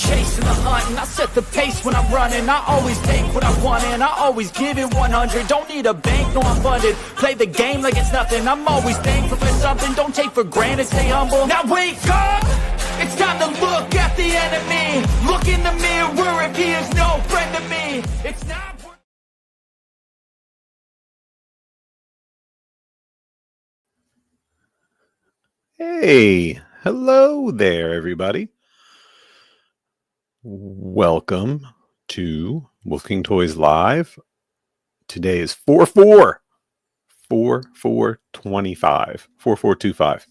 chasing the hunt, and I set the pace when I'm running. I always take what I want and I always give it 100. Don't need a bank, no I'm funded. Play the game like it's nothing. I'm always thankful for something. Don't take for granted, stay humble. Now wake up! It's time to look at the enemy. Look in the mirror if he is no friend to me. It's not. Hey, hello there, everybody. Welcome to Wolf King Toys Live. Today is 4/4/24/25. 4425.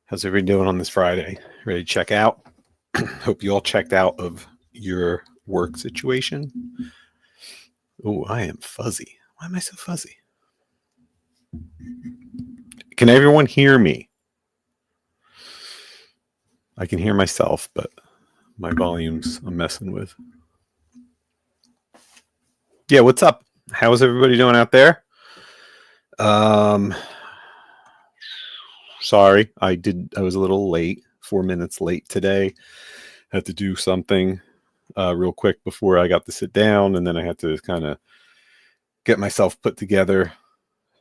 How's everybody doing on this Friday? Ready to check out? Hope you all checked out of your work situation. Oh, I am fuzzy. Why am I so fuzzy? Can everyone hear me? I can hear myself, but my volumes I'm messing with. Yeah, what's up? How's everybody doing out there? Sorry, I was a little late, 4 minutes late today. Had to do something real quick before I got to sit down, and then I had to kind of get myself put together,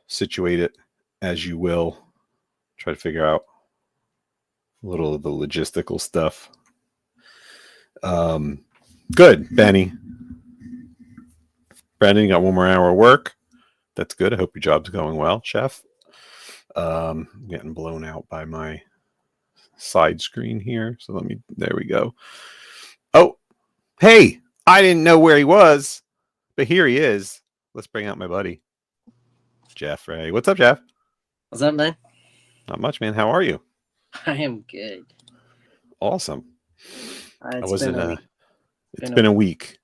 situate it as you will, try to figure out a little of the logistical stuff. Good, Benny. Brandon, you got one more hour of work. That's good. I hope your job's going well, chef. I'm getting blown out by my side screen here. So there we go. Oh, hey, I didn't know where he was, but here he is. Let's bring out my buddy, Jeff Ray. What's up, Jeff? What's up, man? Not much, man. How are you? I am good. Awesome. It's been a week.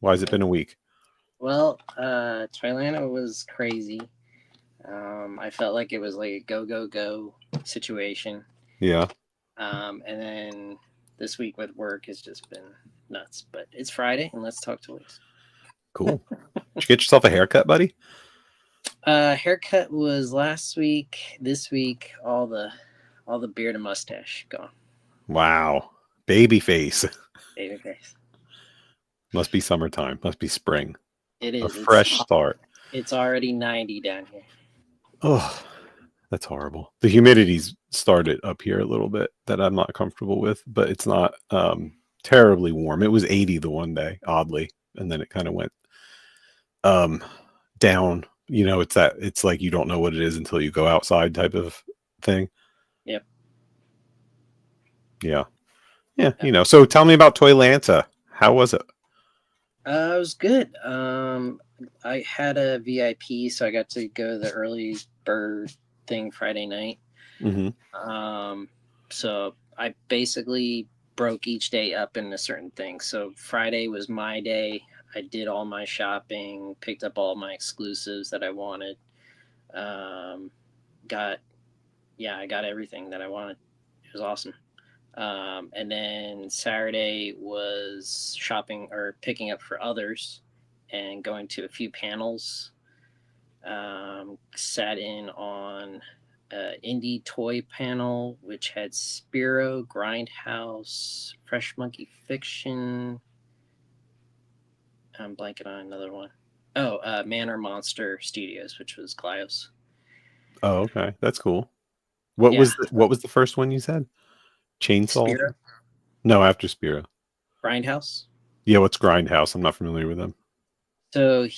Why has it been a week? Well, Toylanta was crazy. I felt like it was like a go situation. Yeah. And then this week with work has just been nuts. But it's Friday, and let's talk toys. Cool. Did you get yourself a haircut, buddy? Haircut was last week. This week, all the beard and mustache gone. Wow. Baby face. Baby face. Must be summertime. Must be spring. It is. A fresh start. It's already 90 down here. Oh, that's horrible. The humidity's started up here a little bit that I'm not comfortable with, but it's not terribly warm. It was 80 the one day, oddly, and then it kind of went down. You know, it's like you don't know what it is until you go outside type of thing. Yep. Yeah. You know, so tell me about Toylanta. How was it? It was good. I had a VIP, so I got to go to the early bird thing Friday night. Mm-hmm. So I basically broke each day up into certain things. So Friday was my day. I did all my shopping, picked up all my exclusives that I wanted. I got everything that I wanted. It was awesome. And then Saturday was shopping or picking up for others and going to a few panels. Sat in on indie toy panel, which had Spiro, Grindhouse, Fresh Monkey Fiction. I'm blanking on another one. Oh, Manor Monster Studios, which was Glyos. Oh, okay. That's cool. What was the first one you said? Chainsaw? Spiro? No, after Spiro. Grindhouse? Yeah, what's Grindhouse? I'm not familiar with them. So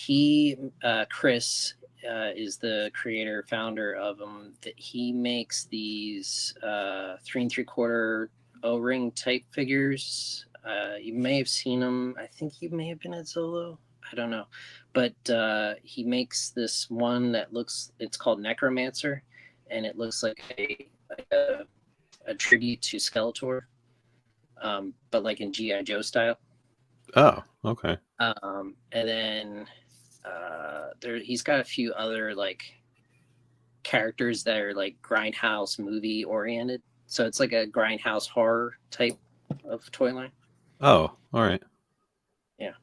Chris, is the creator, founder of them. That he makes these 3 3/4 O-ring type figures. You may have seen them. I think he may have been at Zolo. I don't know. But he makes this one that it's called Necromancer, and it looks like a tribute to Skeletor, but like in G.I. Joe style. Oh, okay. And then he's got a few other like characters that are like Grindhouse movie oriented. So it's like a Grindhouse horror type of toy line. Oh, all right. Yeah.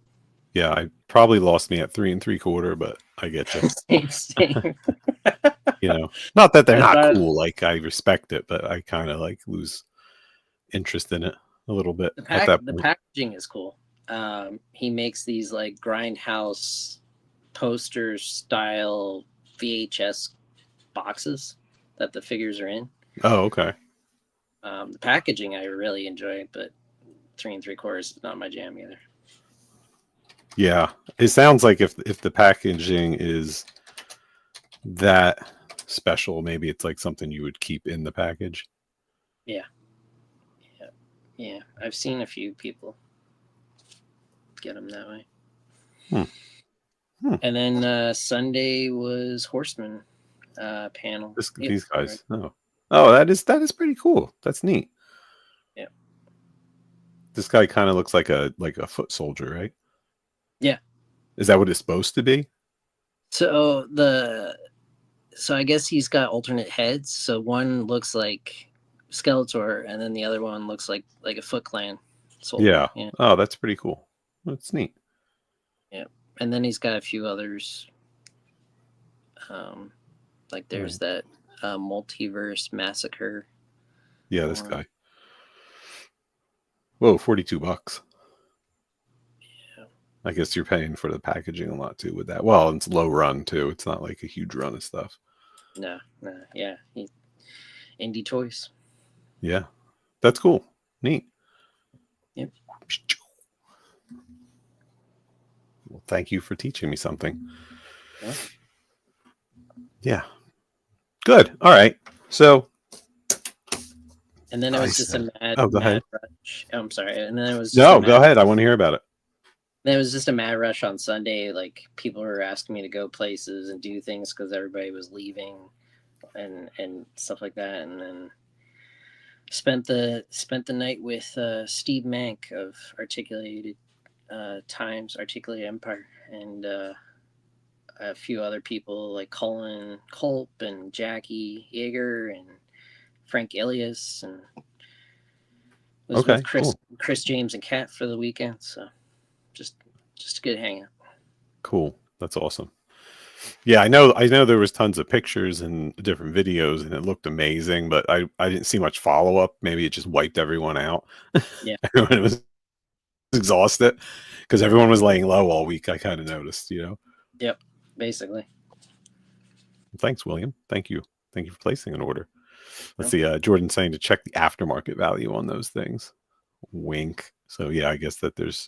Yeah, I probably lost me at 3 3/4, but I get you. Same. You know, not that they're not cool. Like I respect it, but I kind of like lose interest in it. a little bit at that The point. packaging is cool. He makes these like grindhouse poster style VHS boxes that the figures are in. Oh, okay. The packaging I really enjoy, but 3 3/4 is not my jam either. Yeah, it sounds like if the packaging is that special, maybe it's like something you would keep in the package. Yeah. I've seen a few people get them that way. And then Sunday was Horseman panel. These guys. Oh, that is pretty cool. That's neat. Yeah. This guy kind of looks like a foot soldier, right? Yeah. Is that what it's supposed to be? So I guess he's got alternate heads. So one looks like Skeletor, and then the other one looks like a Foot Clan soldier. Yeah. Oh, that's pretty cool. That's neat. Yeah. And then he's got a few others. Like there's that Multiverse Massacre. Yeah, this guy. Whoa, $42. Yeah. I guess you're paying for the packaging a lot too with that. Well, it's low run too. It's not like a huge run of stuff. No. Yeah. Indie toys. Yeah. That's cool. Neat. Yep. Well, thank you for teaching me something. Yeah. Yeah. Good. All right. So. And then it was just a mad rush. Oh, I'm sorry. And then it was go ahead. I want to hear about it. Then it was just a mad rush on Sunday. Like people were asking me to go places and do things because everybody was leaving, and stuff like that. And then spent the night with Steve Mank of Articulated Empire, and a few other people like Colin Culp and Jackie Yeager and Frank Elias, and was with Chris James and Kat for the weekend. So just a good hangout. Cool. That's awesome. Yeah, I know there was tons of pictures and different videos, and it looked amazing, but I didn't see much follow up. Maybe it just wiped everyone out. Yeah. Everyone was exhausted because everyone was laying low all week. I kind of noticed, Yep, basically. Thanks, William. Thank you for placing an order. Let's see. Jordan saying to check the aftermarket value on those things. Wink. So yeah, I guess that there's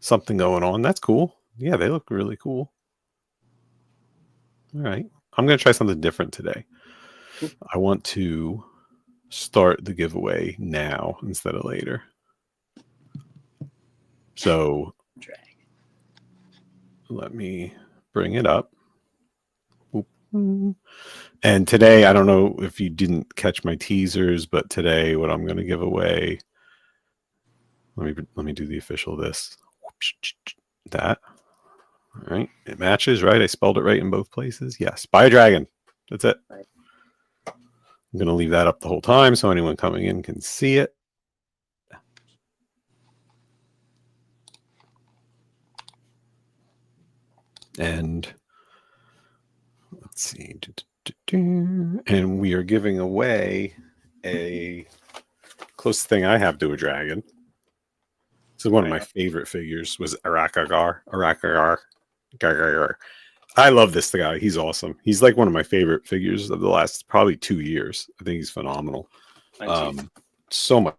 something going on. That's cool. Yeah, they look really cool. All right. I'm going to try something different today. Cool. I want to start the giveaway now instead of later. So let me bring it up. And today, I don't know if you didn't catch my teasers, but today what I'm going to give away, let me do the official this. That. All right. It matches, right? I spelled it right in both places. Yes. Buy a dragon. That's it. Right. I'm going to leave that up the whole time so anyone coming in can see it. And let's see. And we are giving away a closest thing I have to a dragon. So one of my favorite figures was Aracagorr. I love this guy. He's awesome. He's like one of my favorite figures of the last probably 2 years. I think he's phenomenal. So much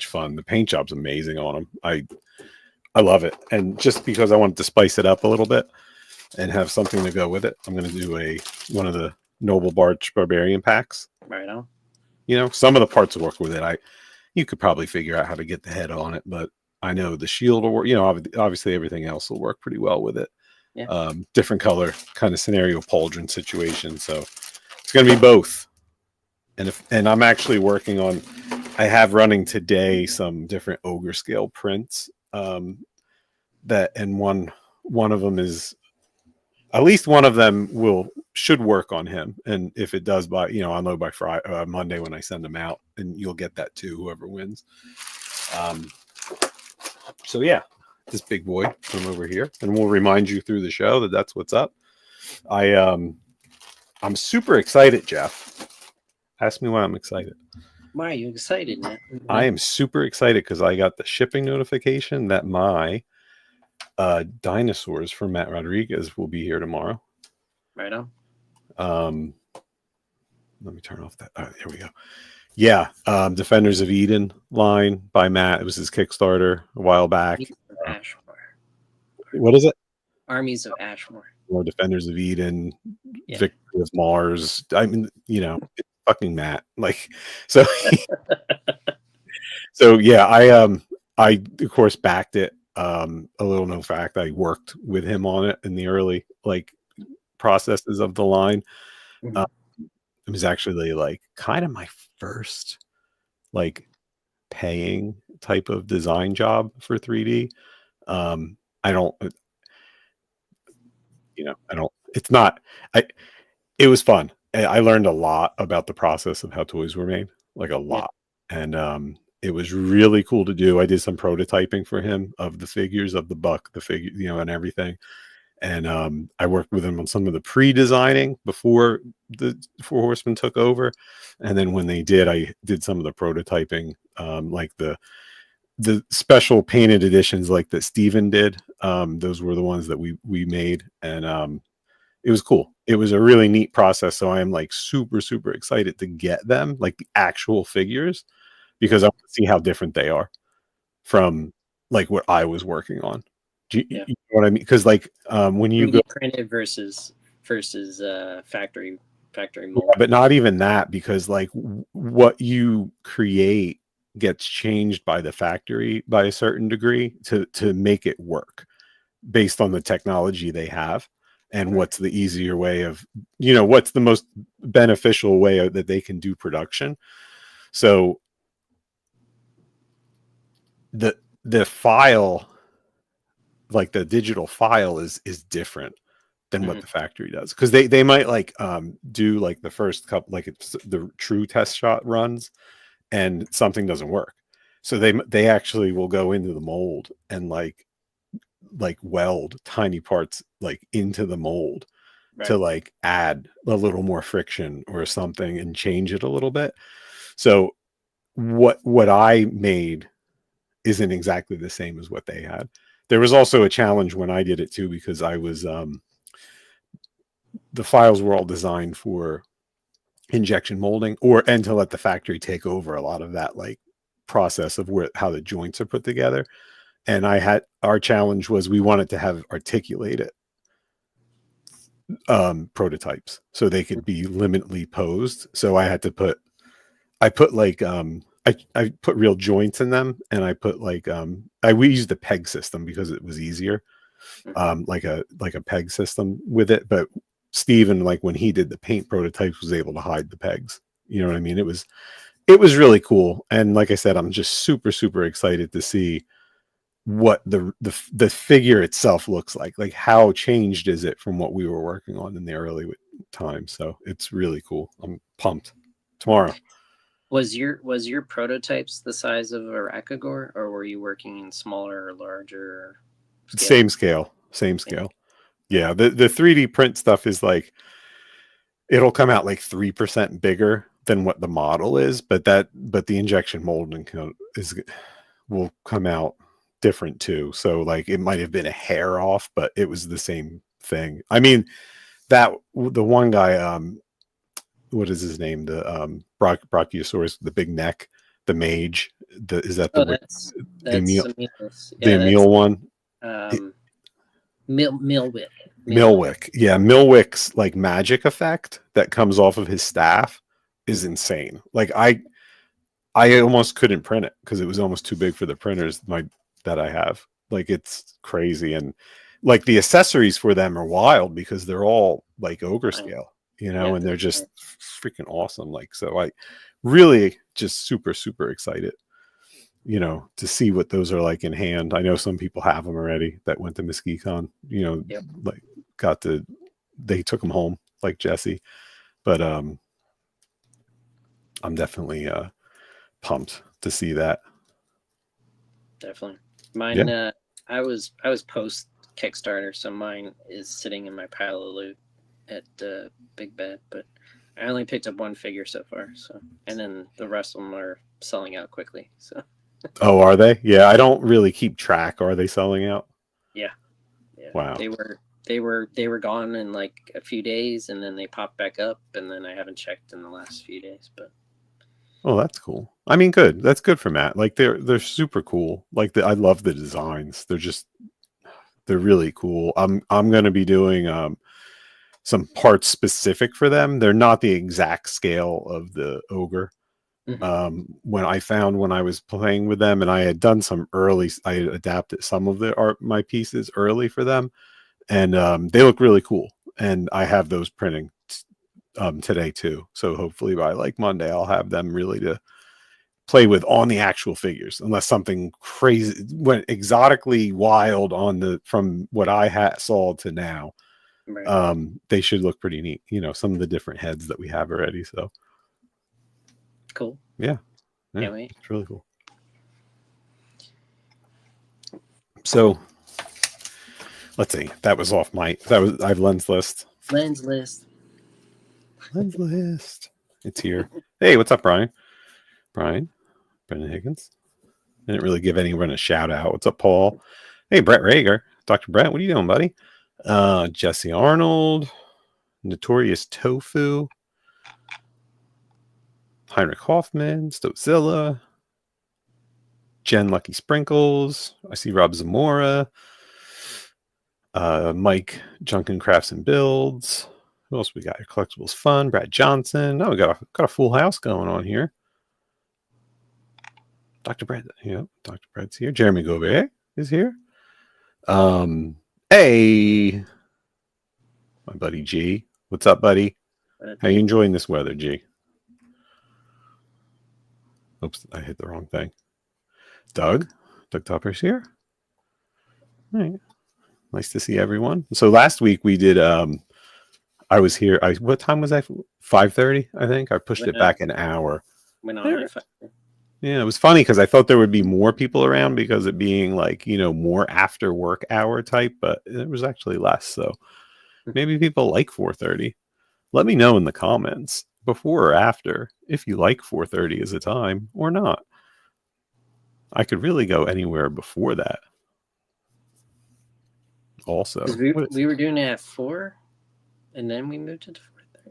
fun. The paint job's amazing on him. I love it. And just because I wanted to spice it up a little bit and have something to go with it, I'm going to do one of the Noble Barch Barbarian packs. Right on. Some of the parts will work with it. You could probably figure out how to get the head on it, but I know the shield will work. Obviously everything else will work pretty well with it. Yeah. Different color kind of scenario pauldron situation. So it's going to be both. And I'm actually working on, I have running today some different ogre scale prints. And one of them is, at least one of them should work on him. And if it does I'll know by Friday, Monday when I send them out, and you'll get that too, whoever wins. So yeah, this big boy from over here, and we'll remind you through the show that that's what's up. I'm super excited, Jeff. Ask me why I'm excited. Why are you excited, man? I am super excited because I got the shipping notification that my dinosaurs from Matt Rodriguez will be here tomorrow. Right on. Let me turn off that. There we go. Yeah, Defenders of Eden line by Matt. It was his Kickstarter a while back. Ashmore. What is it? Armies of Ashmore. Or Defenders of Eden, Yeah. Victory of Mars. I mean, it's fucking Matt. Like, so, so yeah, I of course backed it. A little known fact, I worked with him on it in the early processes of the line. Mhm. It was actually like kind of my first paying type of design job for 3D. I don't, it's not, it was fun. I learned a lot about the process of how toys were made, like a lot. And it was really cool to do. I did some prototyping for him of the figures of the buck, the figure, and everything. And I worked with him on some of the pre-designing before the Four Horsemen took over. And then when they did, I did some of the prototyping, like the special painted editions like that Steven did. Those were the ones that we made. And it was cool. It was a really neat process. So I am super, super excited to get them, like the actual figures, because I want to see how different they are from what I was working on. Do you know what I mean? Because when you go printed versus factory mold, but not even that, because what you create gets changed by the factory by a certain degree to make it work based on the technology they have and what's the easier way of what's the most beneficial way that they can do production. So the file, like the digital file, is different than what the factory does, because they might do the first couple, it's the true test shot runs and something doesn't work, so they actually will go into the mold and weld tiny parts into the mold to add a little more friction or something and change it a little bit. So what I made isn't exactly the same as what they had. There was also a challenge when I did it too, because I was the files were all designed for injection molding and to let the factory take over a lot of that process of how the joints are put together. And our challenge was we wanted to have articulated prototypes so they could be limitly posed. So I put I put real joints in them, and I put we used the peg system because it was easier, like a peg system with it. But Steven, when he did the paint prototypes, was able to hide the pegs. You know what I mean? It was really cool. And like I said, I'm just super, super excited to see what the figure itself looks like how changed is it from what we were working on in the early time. So it's really cool. I'm pumped. Tomorrow. Was your prototypes the size of Aracagorr, or were you working in smaller or larger scale? Same scale. Yeah, the 3D print stuff is it'll come out 3% bigger than what the model is, but the injection molding will come out different too. So it might have been a hair off, but it was the same thing. I mean, the one guy, what is his name? The Brachiosaurus, the big neck, the mage. That's Emil, the Emil one? Milwick. Milwick. Yeah, Milwick's magic effect that comes off of his staff is insane. I almost couldn't print it because it was almost too big for the printers that I have. It's crazy. And the accessories for them are wild because they're all ogre scale, and they're just freaking awesome. So I really just super, super excited, to see what those are in hand. I know some people have them already that went to MesquiCon, they took them home like Jesse, but I'm definitely pumped to see that. Definitely. Mine, I was post Kickstarter, so mine is sitting in my pile of loot at Big Bad, but I only picked up one figure so far, so and then the rest of them are selling out quickly. So. Oh, are they? Yeah, I don't really keep track. Are they selling out? Yeah. Wow. They were gone in like a few days, and then they popped back up, and then I haven't checked in the last few days. But Oh, that's cool. I mean, good. That's good for Matt. Like they're super cool. Like I love the designs. They're really cool. I'm gonna be doing some parts specific for them. They're not the exact scale of the ogre. When I was playing with them, and I had done I adapted some of my pieces early for them, and they look really cool. And I have those printing today too. So hopefully by like Monday, I'll have them really to play with on the actual figures, unless something crazy went exotically wild from what I saw to now. right. They should look pretty neat. Some of the different heads that we have already. So Cool. yeah, Can't wait. it's really cool. So let's see. I have lens list. Lens list. Lens list. It's here. Hey, what's up, Brian? Brendan Higgins. I didn't really give anyone a shout out. What's up, Paul? Hey, Brett Rager. Dr. Brett, what are you doing, buddy? Jesse Arnold. Notorious Tofu. Heinrich Hoffman. Stozilla. Jen Lucky Sprinkles. I see Rob Zamora. Mike Junkin Crafts and Builds. Who else we got? Collectibles Fun. Brad Johnson. Oh, we got a full house going on here. Dr. Brad, Dr. Brad's here. Jeremy Gobert is here. Hey, my buddy G. What's up, buddy? How you enjoying this weather, G? Oops, I hit the wrong thing. Doug Topper's here. All right. Nice to see everyone. So last week we did I was here. What time was that? 5:30, I think. I pushed it back an hour. Went on. Yeah, it was funny because I thought there would be more people around because it being like, more after work hour type, but it was actually less. So maybe people like 4:30. Let me know in the comments before or after if you like 4:30 as a time or not. I could really go anywhere before that. Also, we were doing it at 4, and then we moved it to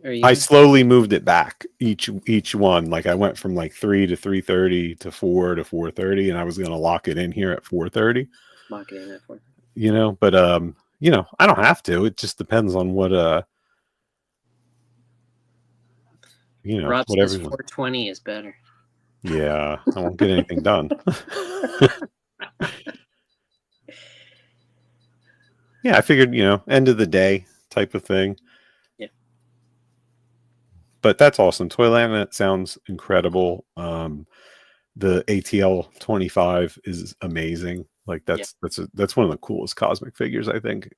4:30. I slowly moved it back each one. Like I went from like 3 to 3:30 to 4 to 4:30, and I was going to lock it in here at 4:30. Lock it in at 4:30. But I don't have to. It just depends on what Rob whatever. says 4:20 is better. Yeah, I won't get anything done. Yeah, I figured, end of the day type of thing. Yeah. But that's awesome. Toyland sounds incredible. The ATL 25 is amazing. Like that's one of the coolest cosmic figures, I think.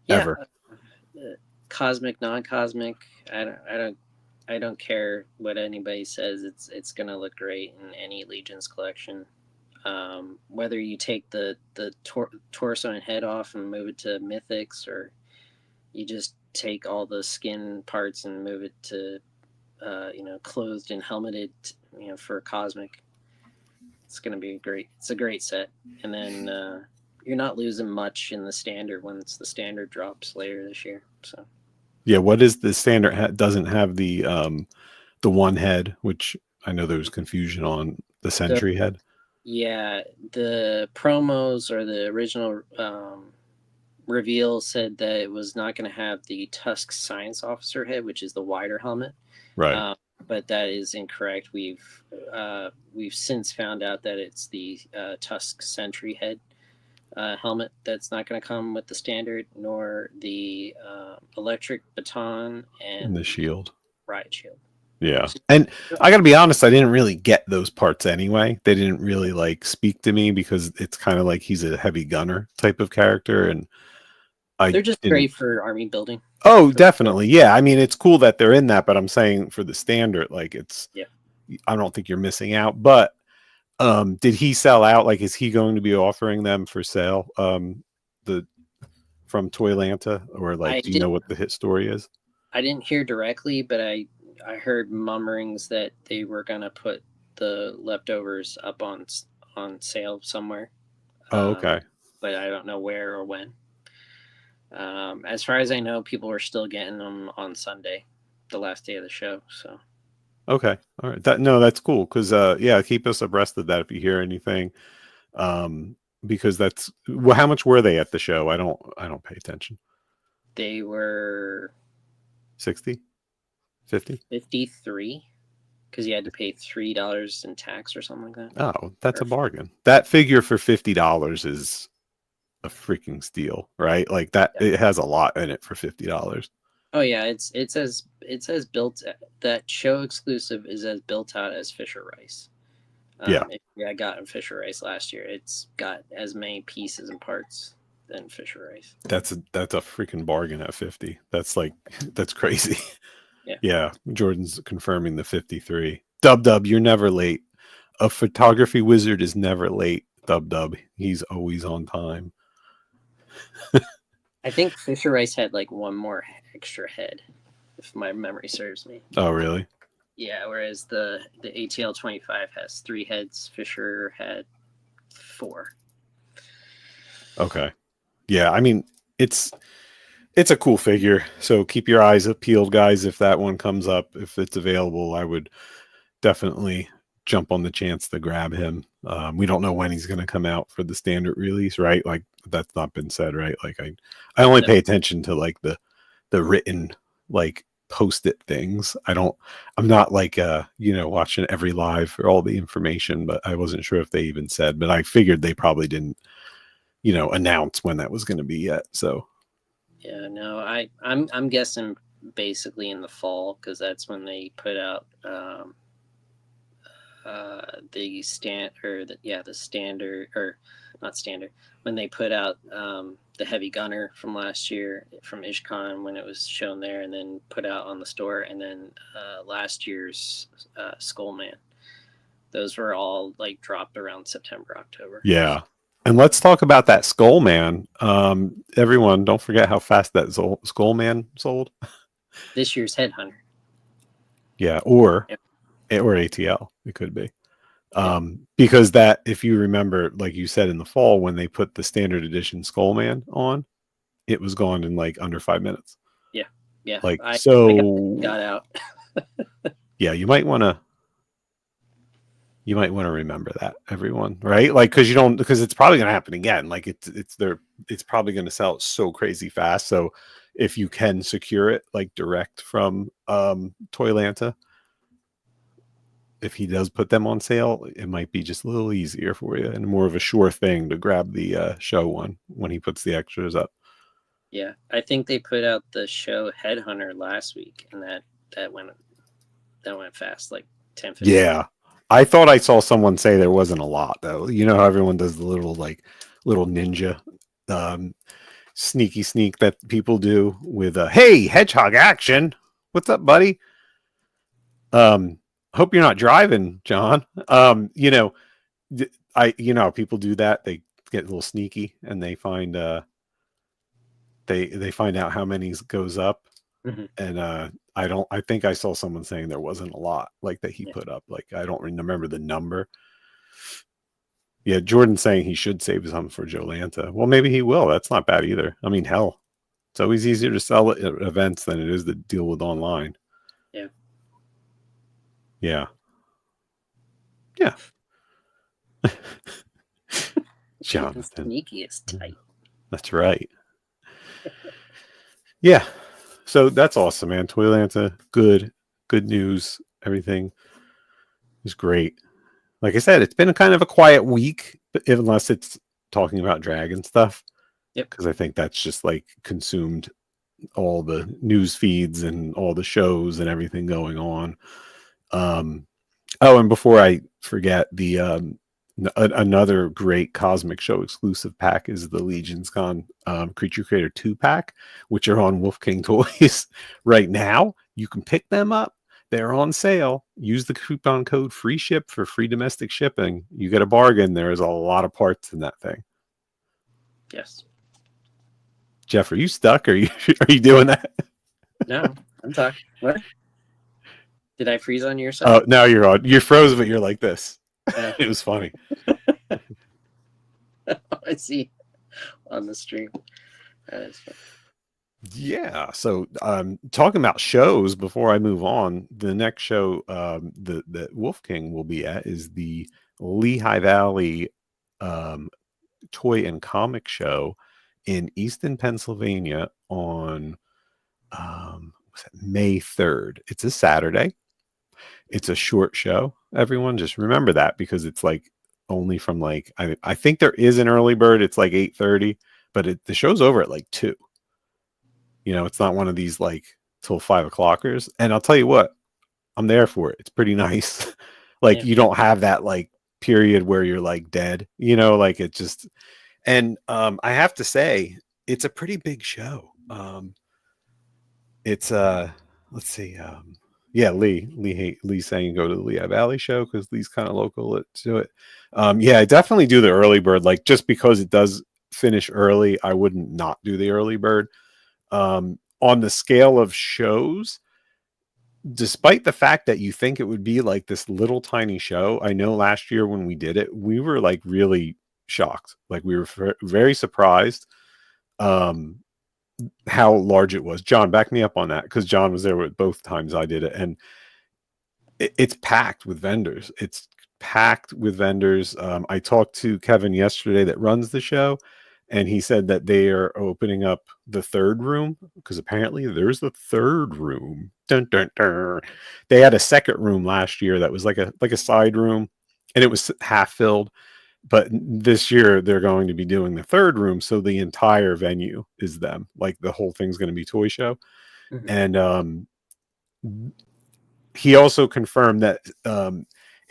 Yeah. Ever. Cosmic, non-cosmic. I don't care what anybody says. It's gonna look great in any Legion's collection. Whether you take the torso and head off and move it to Mythics, or you just take all the skin parts and move it to clothed and helmeted, for Cosmic, it's gonna be great. It's a great set, and then you're not losing much in the standard once the standard drops later this year. So yeah, what is the standard? Doesn't have the one head, which I know there was confusion on the Sentry head. Yeah, the promos or the original reveal said that it was not going to have the Tusk Science Officer head, which is the wider helmet. Right. But that is incorrect. We've since found out that it's the Tusk Sentry head helmet that's not going to come with the standard, nor the electric baton and the shield. Riot shield. Yeah. And I got to be honest, I didn't really get those parts anyway. They didn't really speak to me because it's kind of like he's a heavy gunner type of character. And they're just great for army building. Oh, definitely. Yeah. I mean, it's cool that they're in that, but I'm saying for the standard, I don't think you're missing out. But did he sell out? Like, is he going to be offering them for sale? From Toylanta, or do you know what the hit story is? I didn't hear directly, but I heard murmurings that they were gonna put the leftovers up on sale somewhere. Oh, okay. But I don't know where or when. As far as I know, people are still getting them on Sunday, the last day of the show. So Okay. All right. That's cool. Cause, yeah, keep us abreast of that if you hear anything. Because well, how much were they at the show? I don't pay attention. they were 60, 50. 53 because you had to pay $3 in tax or something like that. Oh, that's a bargain. That figure for $50 is a freaking steal, right? Like that, it has a lot in it for $50. Oh yeah, it's as built. That show exclusive is as built out as Fisher Rice. I got in Fisher Rice last year. It's got as many pieces and parts than Fisher Rice. That's a freaking bargain at 50. That's crazy. Yeah. Yeah. Jordan's confirming the 53. Dub, you're never late. A photography wizard is never late. Dub, he's always on time. I think Fisher Rice had like one more extra head, if my memory serves me. Oh, really? Yeah, whereas the ATL 25 has 3 heads. Fisher had 4. Okay. Yeah, I mean, it's a cool figure. So keep your eyes peeled, guys. If that one comes up, if it's available, I would definitely jump on the chance to grab him. We don't know when he's going to come out for the standard release, right? Like that's not been said, right? Like I only pay attention to like the written like post-it things. I'm not like watching every live for all the information, but I wasn't sure if they even said, but I figured they probably didn't announce when that was going to be yet. So yeah, no, I'm guessing basically in the fall, because that's when they put out the standard, or not standard, when they put out the heavy gunner from last year from IshCon when it was shown there, and then put out on the store, and then last year's Skullman. Those were all like dropped around September, October. Yeah. And let's talk about that Skullman. Everyone, don't forget how fast that Skullman sold. This year's Headhunter. Yeah, or ATL, it could be. Because that, if you remember, like you said in the fall, when they put the standard edition Skullman on, it was gone in like under 5 minutes. Yeah. Like I got out. Yeah, you might want to remember that, everyone, right? Like, because it's probably going to happen again. Like it's probably going to sell so crazy fast. So if you can secure it like direct from Toylanta, if he does put them on sale, it might be just a little easier for you and more of a sure thing to grab the show one when he puts the extras up. Yeah, I think they put out the show Headhunter last week, and that went fast, like 10-15. Yeah. I thought I saw someone say there wasn't a lot though. You know how everyone does the little ninja sneak that people do with hey, hedgehog action. What's up, buddy? Hope you're not driving, John. People do that. They get a little sneaky and they find they find out how many goes up. Mm-hmm. And I think I saw someone saying there wasn't a lot like that he put up. Like I don't remember the number. Yeah, Jordan's saying he should save some for Jolanta. Well, maybe he will. That's not bad either. I mean, hell, it's always easier to sell at events than it is to deal with online. Yeah. Yeah. Jonathan. Sneaky is tight. That's right. Yeah. So that's awesome, man. Toylanta, good news. Everything is great. Like I said, it's been kind of a quiet week, unless it's talking about Draggin stuff. Yep. Because I think that's just like consumed all the news feeds and all the shows and everything going on. And before I forget, the another great Cosmic Show exclusive pack is the Legion's Con Creature Creator 2 pack, which are on Wolf King Toys right now. You can pick them up. They're on sale. Use the coupon code FREESHIP for free domestic shipping. You get a bargain. There is a lot of parts in that thing. Yes. Jeff, are you stuck? Are you doing that? No, I'm talking. What? Did I freeze on your side? Oh, now you're on. You froze, but you're like this. Yeah. It was funny. I see on the stream. That's fun. Yeah. So, talking about shows before I move on, the next show that Wolf King will be at is the Lehigh Valley Toy and Comic Show in Easton, Pennsylvania on May 3rd. It's a Saturday. It's a short show. Everyone just remember that because it's like only from like I think there is an early bird. It's like 8:30, but the show's over at like 2. It's not one of these like till 5 o'clockers. And I'll tell you what, I'm there for it. It's pretty nice. Like you don't have that like period where you're like dead, like it just, and I have to say it's a pretty big show. It's let's see, yeah, Lee's saying go to the Lehigh Valley show because Lee's kind of local to it. Yeah, I definitely do the early bird, like just because it does finish early, I wouldn't not do the early bird. On the scale of shows, despite the fact that you think it would be like this little tiny show, I know last year when we did it, we were like really shocked. Like we were very surprised how large it was. John, back me up on that because John was there with both times I did it, and it's packed with vendors. It's packed with vendors. I talked to Kevin yesterday that runs the show, and he said that they are opening up the third room because apparently there's a third room. Dun, dun, dun. They had a second room last year that was like a side room, and it was half filled. But this year they're going to be doing the third room, so the entire venue is them. Like the whole thing's going to be toy show. Mm-hmm. And he also confirmed that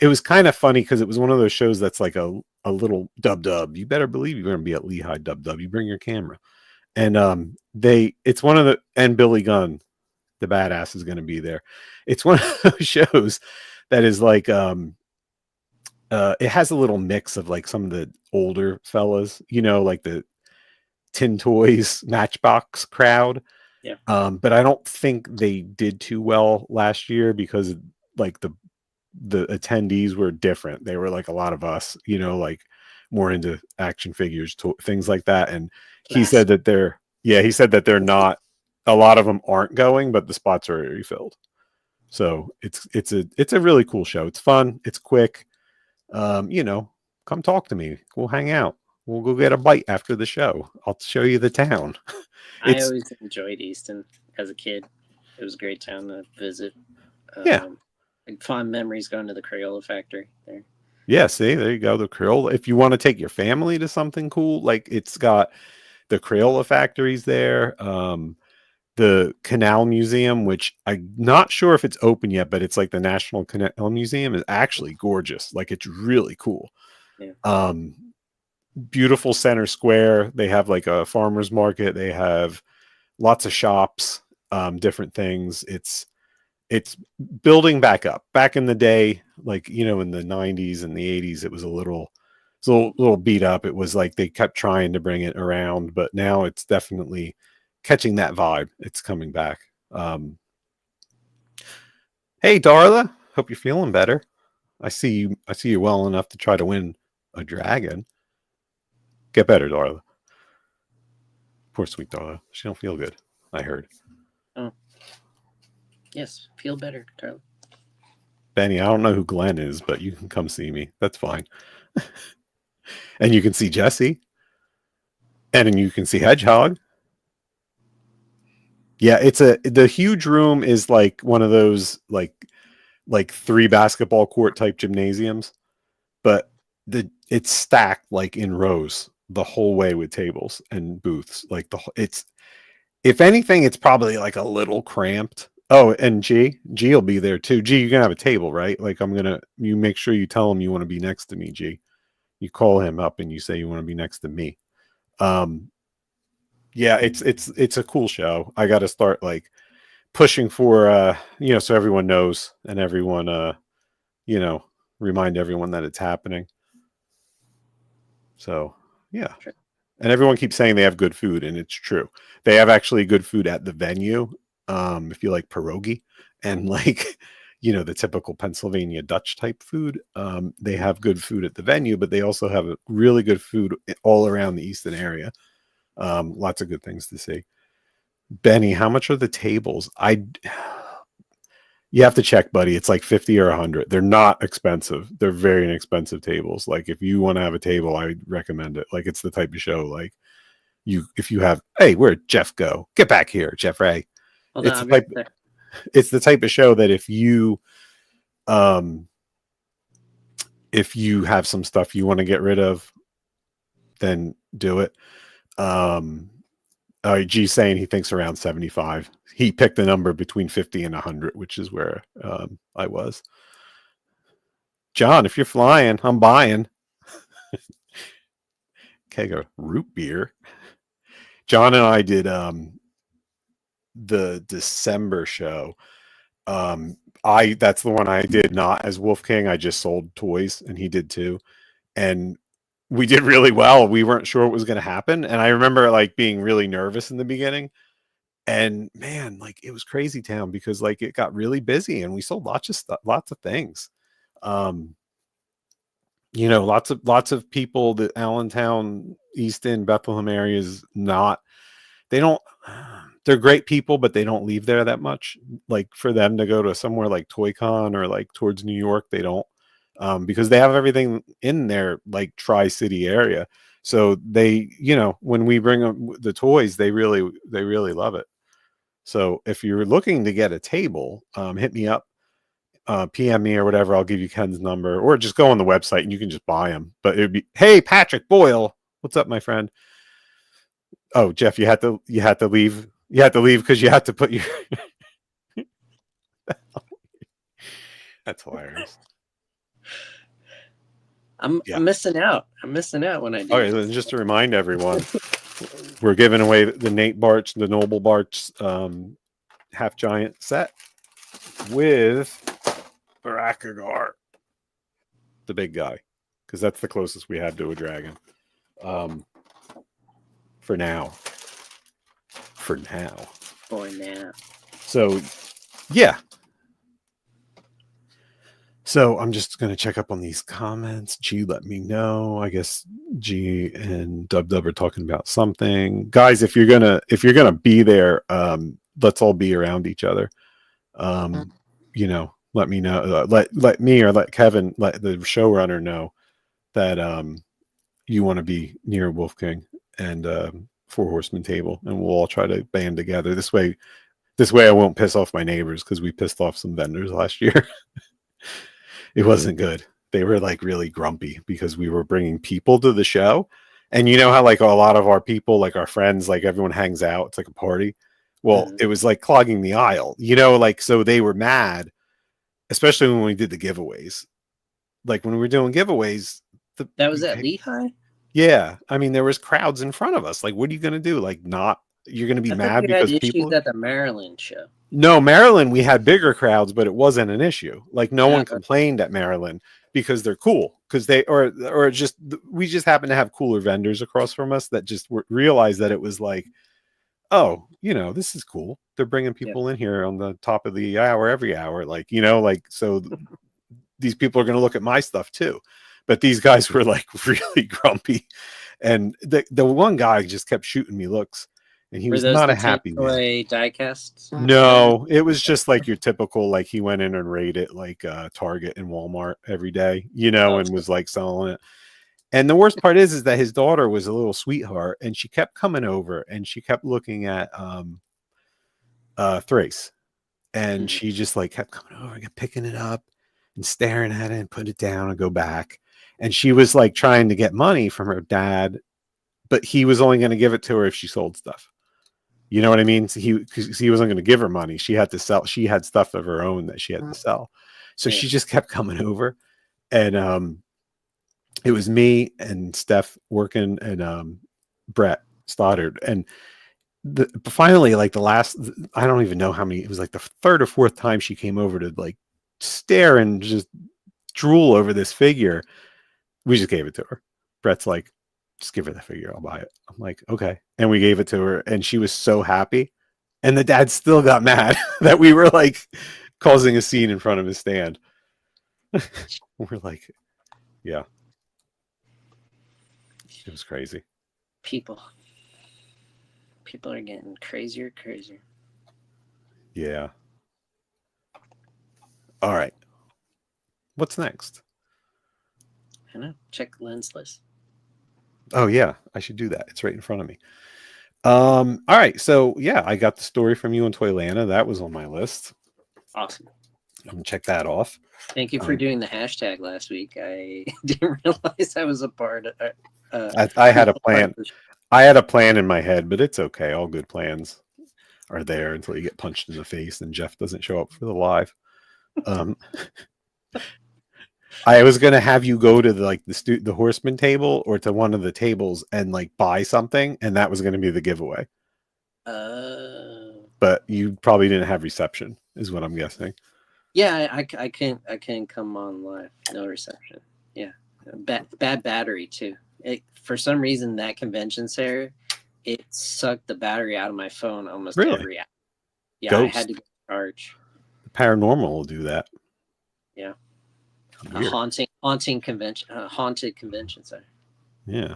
it was kind of funny because it was one of those shows that's like a little dub. You better believe you're going to be at Lehigh dub. You bring your camera. And it's one of the, and Billy Gunn, the badass, is going to be there. It's one of those shows that is like it has a little mix of like some of the older fellas, like the Tin Toys Matchbox crowd. Yeah. But I don't think they did too well last year because like the attendees were different. They were like a lot of us, like more into action figures, things like that. And he said that they're not, a lot of them aren't going, but the spots are already filled. So it's a really cool show. It's fun. It's quick. Come talk to me. We'll hang out. We'll go get a bite after the show. I'll show you the town. I always enjoyed Easton as a kid. It was a great town to visit. Yeah. Like fond memories going to the Crayola factory there. Yeah, see, there you go. The Crayola. If you want to take your family to something cool, like it's got the Crayola factories there. The Canal Museum, which I'm not sure if it's open yet, but it's like the National Canal Museum, is actually gorgeous. Like it's really cool. Yeah. Beautiful center square. They have like a farmer's market. They have lots of shops, different things. It's building back up. Back in the day, like, in the 90s and the 80s, it was a little beat up. It was like they kept trying to bring it around, but now it's definitely catching that vibe. It's coming back. Hey, Darla, hope you're feeling better. I see you well enough to try to win a dragon. Get better, Darla. Poor sweet Darla. She don't feel good, I heard. Oh. Yes, feel better, Darla. Benny, I don't know who Glenn is, but you can come see me. That's fine. And you can see Jesse. And then you can see Hedgehog. Yeah, the huge room is like one of those like 3 basketball court type gymnasiums, but it's stacked like in rows the whole way with tables and booths. Like if anything, it's probably like a little cramped. Oh, and G will be there too. G, you're gonna have a table, right? Like you make sure you tell him you want to be next to me, G. You call him up and you say you want to be next to me. Yeah, it's a cool show. I got to start like pushing for so everyone knows and everyone remind everyone that it's happening. So, yeah. Sure. And everyone keeps saying they have good food, and it's true. They have actually good food at the venue. if you like pierogi and like, the typical Pennsylvania Dutch type food. They have good food at the venue, but they also have a really good food all around the Easton area. Lots of good things to see. Benny, how much are the tables? You have to check, buddy. It's like 50 or 100. They're not expensive. They're very inexpensive tables. Like if you want to have a table, I recommend it. Like it's the type of show like if you have, hey, where'd Jeff go? Get back here, Jeff Ray. Hold It's on, the type, it's the type of show that if you have some stuff you want to get rid of, then do it. G's saying he thinks around 75. He picked a number between 50 and 100, which is where I was. John, if you're flying, I'm buying. Keg of root beer. John and I did the December show. That's the one I did not as Wolf King. I just sold toys, and he did too. And we did really well. We weren't sure what was going to happen. And I remember like being really nervous in the beginning. And man, like it was crazy town because like it got really busy and we sold lots of stuff, lots of things. Lots of people. The Allentown, Easton, Bethlehem areas, they're great people, but they don't leave there that much. Like for them to go to somewhere like ToyCon or like towards New York, they don't. Because they have everything in their like Tri-City area. So they, when we bring them the toys, they really love it. So if you're looking to get a table, hit me up, PM me or whatever. I'll give you Ken's number, or just go on the website and you can just buy them. But it'd be, hey, Patrick Boyle, what's up, my friend? Oh, Jeff, you had to leave. You had to leave because you had to put your. That's hilarious. I'm missing out. I'm missing out when I do. All right, just to remind everyone, we're giving away the Nate Barch, the Noble Barch half giant set with Aracagorr, the big guy, because that's the closest we have to a dragon. For now. For now. So, yeah. So I'm just going to check up on these comments. G, let me know. I guess G and Dub are talking about something. Guys, if you're going to be there, let's all be around each other. Let me know. Let me or let Kevin, let the showrunner know that you want to be near Wolf King and Four Horsemen table, and we'll all try to band together. This way I won't piss off my neighbors, because we pissed off some vendors last year. It wasn't good. They were like really grumpy because we were bringing people to the show. And you know how like a lot of our people, like our friends, like everyone hangs out. It's like a party. Well, It was like clogging the aisle, so they were mad, especially when we did the giveaways. Like when we were doing giveaways. That was at Lehigh? Yeah. I mean, there was crowds in front of us. Like, what are you going to do? Like you're going to be mad because people at the Maryland show. No, Maryland, we had bigger crowds, but it wasn't an issue. Like no one complained at Maryland because they're cool. Because we just happen to have cooler vendors across from us that just realized that it was like, oh, this is cool. They're bringing people in here on the top of the hour, every hour. Like, so these people are going to look at my stuff too. But these guys were like really grumpy. And the one guy just kept shooting me looks. And he was not a happy man. Die-casts? No, it was just like your typical, like he went in and raided like Target and Walmart every day, and was like selling it. And the worst part is that his daughter was a little sweetheart, and she kept coming over and she kept looking at Thrace. And she just like kept coming over and kept picking it up and staring at it and put it down and go back. And she was like trying to get money from her dad, but he was only going to give it to her if she sold stuff. You know what I mean? So he wasn't going to give her money. She had to sell. She had stuff of her own that she had to sell. So she just kept coming over. And it was me and Steph working and Brett Stoddard. And finally, like the last, I don't even know how many, it was like the third or fourth time she came over to like stare and just drool over this figure. We just gave it to her. Brett's like, just give her the figure. I'll buy it. I'm like, okay. And we gave it to her and she was so happy. And the dad still got mad that we were like causing a scene in front of his stand. We're like, yeah, it was crazy. People are getting crazier. Yeah. All right. What's next? I know. Check the lens list. Oh yeah, I should do that. It's right in front of me. All right. So yeah, I got the story from you and Toylana. That was on my list. Awesome. I'm gonna check that off. Thank you for doing the hashtag last week. I didn't realize I was a part of I had a plan. I had a plan in my head, but it's okay. All good plans are there until you get punched in the face and Jeff doesn't show up for the live. I was gonna have you go to the horseman table or to one of the tables and like buy something, and that was gonna be the giveaway. But you probably didn't have reception, is what I'm guessing. Yeah, I can't come on live. No reception. Yeah, bad battery too. For some reason, that convention center, it sucked the battery out of my phone almost every hour. Yeah, Ghost. I had to get charged. The paranormal will do that. Yeah. Weird. A haunted convention center. Yeah,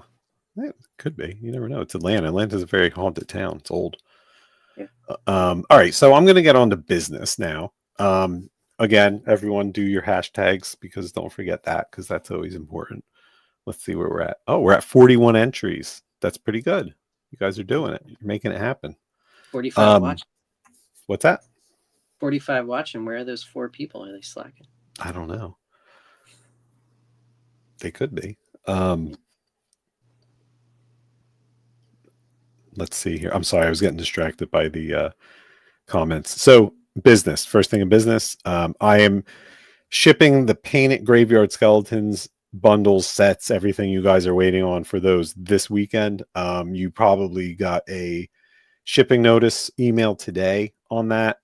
it could be. You never know. It's Atlanta. Atlanta's a very haunted town. It's old. Yeah. All right, so I'm going to get on to business now. Again, everyone do your hashtags because don't forget that because that's always important. Let's see where we're at. Oh, we're at 41 entries. That's pretty good. You guys are doing it. You're making it happen. 45 watching. What's that? 45 watching. Where are those 4 people? Are they slacking? I don't know. They could be. Let's see here. I'm sorry. I was getting distracted by the comments. So business. First thing in business. I am shipping the Painted Graveyard Skeletons bundles, sets, everything you guys are waiting on for those this weekend. You probably got a shipping notice email today on that.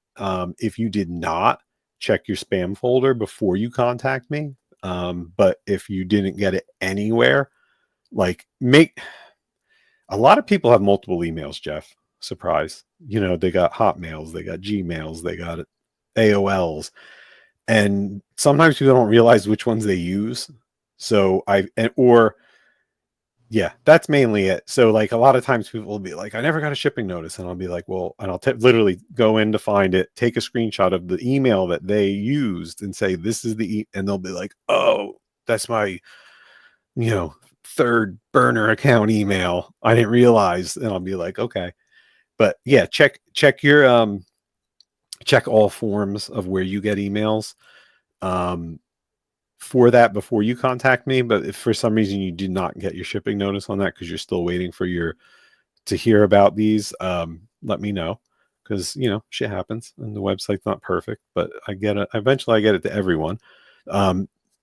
If you did not, check your spam folder before you contact me. But if you didn't get it anywhere, a lot of people have multiple emails, Jeff. Surprise. They got Hotmails, they got Gmails, they got AOLs. And sometimes people don't realize which ones they use. So that's mainly it. So like a lot of times people will be like, I never got a shipping notice. And I'll be like, well, and I'll literally go in to find it, take a screenshot of the email that they used and say, this is and they'll be like, oh, that's my, third burner account email. I didn't realize. And I'll be like, okay. But yeah, check your, check all forms of where you get emails. For that before you contact me. But if for some reason you did not get your shipping notice on that because you're still waiting for to hear about these, let me know because shit happens and the website's not perfect, but eventually I get it to everyone.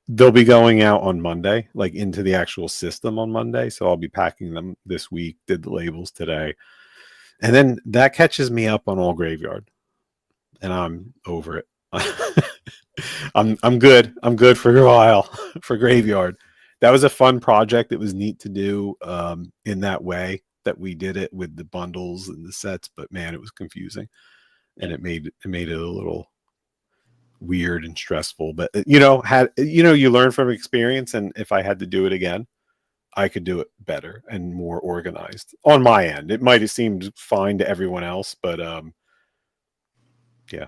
They'll be going out on Monday, like into the actual system on Monday. So I'll be packing them this week, did the labels today. And then that catches me up on All Graveyard and I'm over it. I'm good. I'm good for a while for Graveyard. That was a fun project. It was neat to do in that way that we did it with the bundles and the sets, but man, it was confusing and it made it a little weird and stressful. But you learn from experience, and if I had to do it again, I could do it better and more organized on my end. It might have seemed fine to everyone else, but yeah.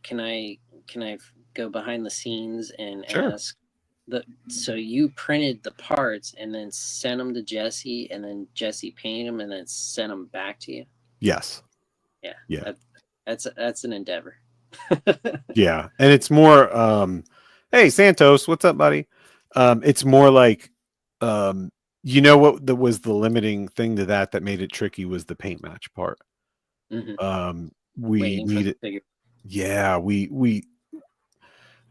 Can I go behind the scenes and Sure. ask so you printed the parts and then sent them to Jesse and then Jesse painted them and then sent them back to you? Yes. Yeah. That's an endeavor. Yeah. And it's more hey Santos, what's up, buddy? It's more like what was the limiting thing to that made it tricky was the paint match part. Mm-hmm. We needed, yeah, we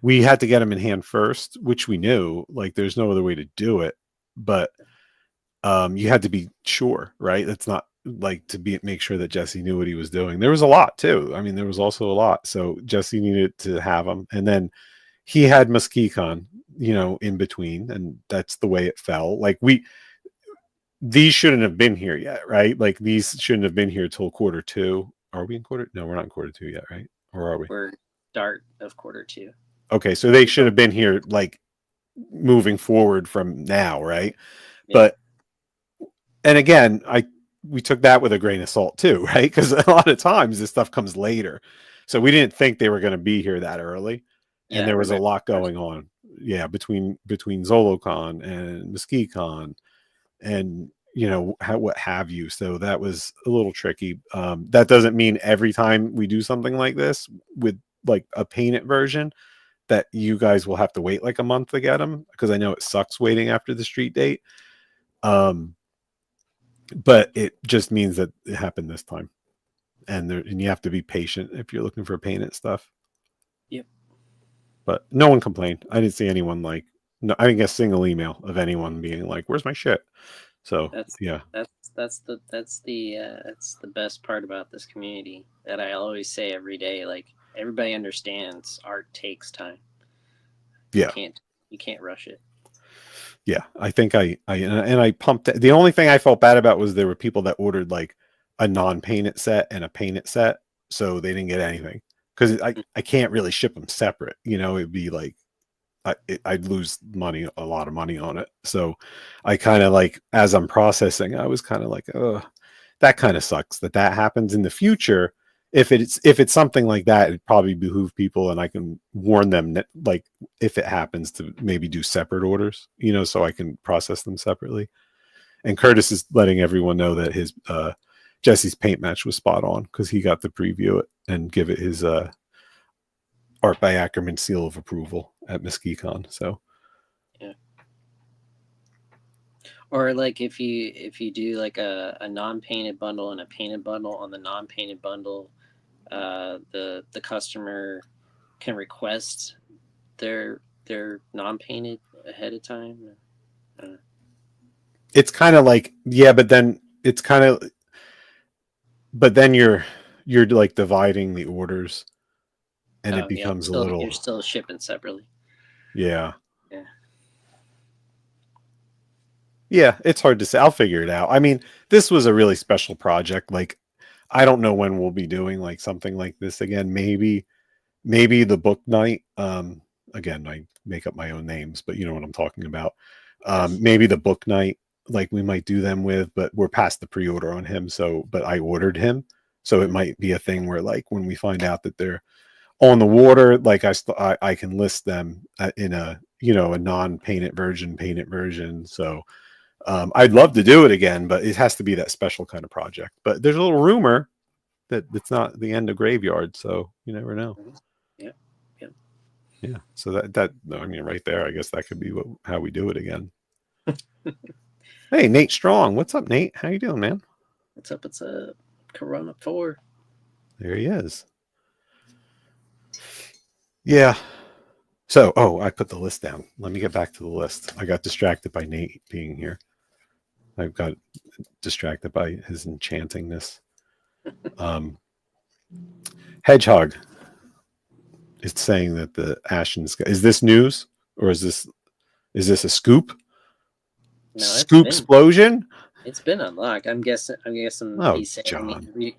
had to get them in hand first, which we knew, like there's no other way to do it, but you had to be sure, right? It's not like make sure that Jesse knew what he was doing. There was a lot too. I mean, there was also a lot. So Jesse needed to have them. And then he had Muskecon, in between, and that's the way it fell. Like these shouldn't have been here yet, right? Like these shouldn't have been here till quarter 2. Are we in quarter? No, we're not in quarter 2 yet, right? Or are we? We're start of quarter 2. Okay, so they should have been here like moving forward from now, right? Yeah. But and again, we took that with a grain of salt too, right? Because a lot of times this stuff comes later, so we didn't think they were going to be here that early, and there was a lot going on. Yeah, between ZoloCon and MesquiCon, and what have you. So that was a little tricky. That doesn't mean every time we do something like this with like a painted version that you guys will have to wait like a month to get them, because I know it sucks waiting after the street date. But it just means that it happened this time, and you have to be patient if you're looking for painted stuff. Yep. But no one complained. I didn't see anyone I didn't get a single email of anyone being like, "Where's my shit?" So that's the best part about this community that I always say every day. Like, everybody understands art takes time. Yeah. You can't rush it. Yeah, I think I pumped it. The only thing I felt bad about was there were people that ordered like a non-painted set and a painted set, so they didn't get anything, because I can't really ship them separate. It'd be like I'd lose a lot of money on it. So I kind of like, as I'm processing, I was kind of like, oh, that kind of sucks that happens in the future. If it's something like that, it'd probably behoove people, and I can warn them that, like, if it happens, to maybe do separate orders, so I can process them separately. And Curtis is letting everyone know that his Jesse's paint match was spot on, because he got to preview it and give it his Art by Ackerman seal of approval at MesquiCon. So yeah. Or like if you do like a non-painted bundle and a painted bundle, on the non-painted bundle, the customer can request their non-painted ahead of time. It's kind of like, yeah, but then you're like dividing the orders, and it becomes a little. You're still shipping separately. Yeah. Yeah. Yeah, it's hard to say. I'll figure it out. I mean, this was a really special project. Like, I don't know when we'll be doing like something like this again. Maybe the book night. Again, I make up my own names, but you know what I'm talking about. Maybe the book night, like we might do them with, but we're past the pre-order on him. So, but I ordered him, so it might be a thing where, like, when we find out that they're on the water, like I can list them in a a non-painted version, painted version. So I'd love to do it again, but it has to be that special kind of project. But there's a little rumor that it's not the end of Graveyard, so you never know. Yeah. So that I mean, right there, I guess that could be how we do it again. Hey, Nate Strong, what's up, Nate? How you doing, man? What's up? It's a Corona 4. There he is. Yeah. So, I put the list down. Let me get back to the list. I got distracted by Nate being here. I got distracted by his enchantingness. Hedgehog is saying that the Ashen Sky, is this news, or is this a scoop? No, Scoop explosion? It's been unlocked. I'm guessing he's saying John.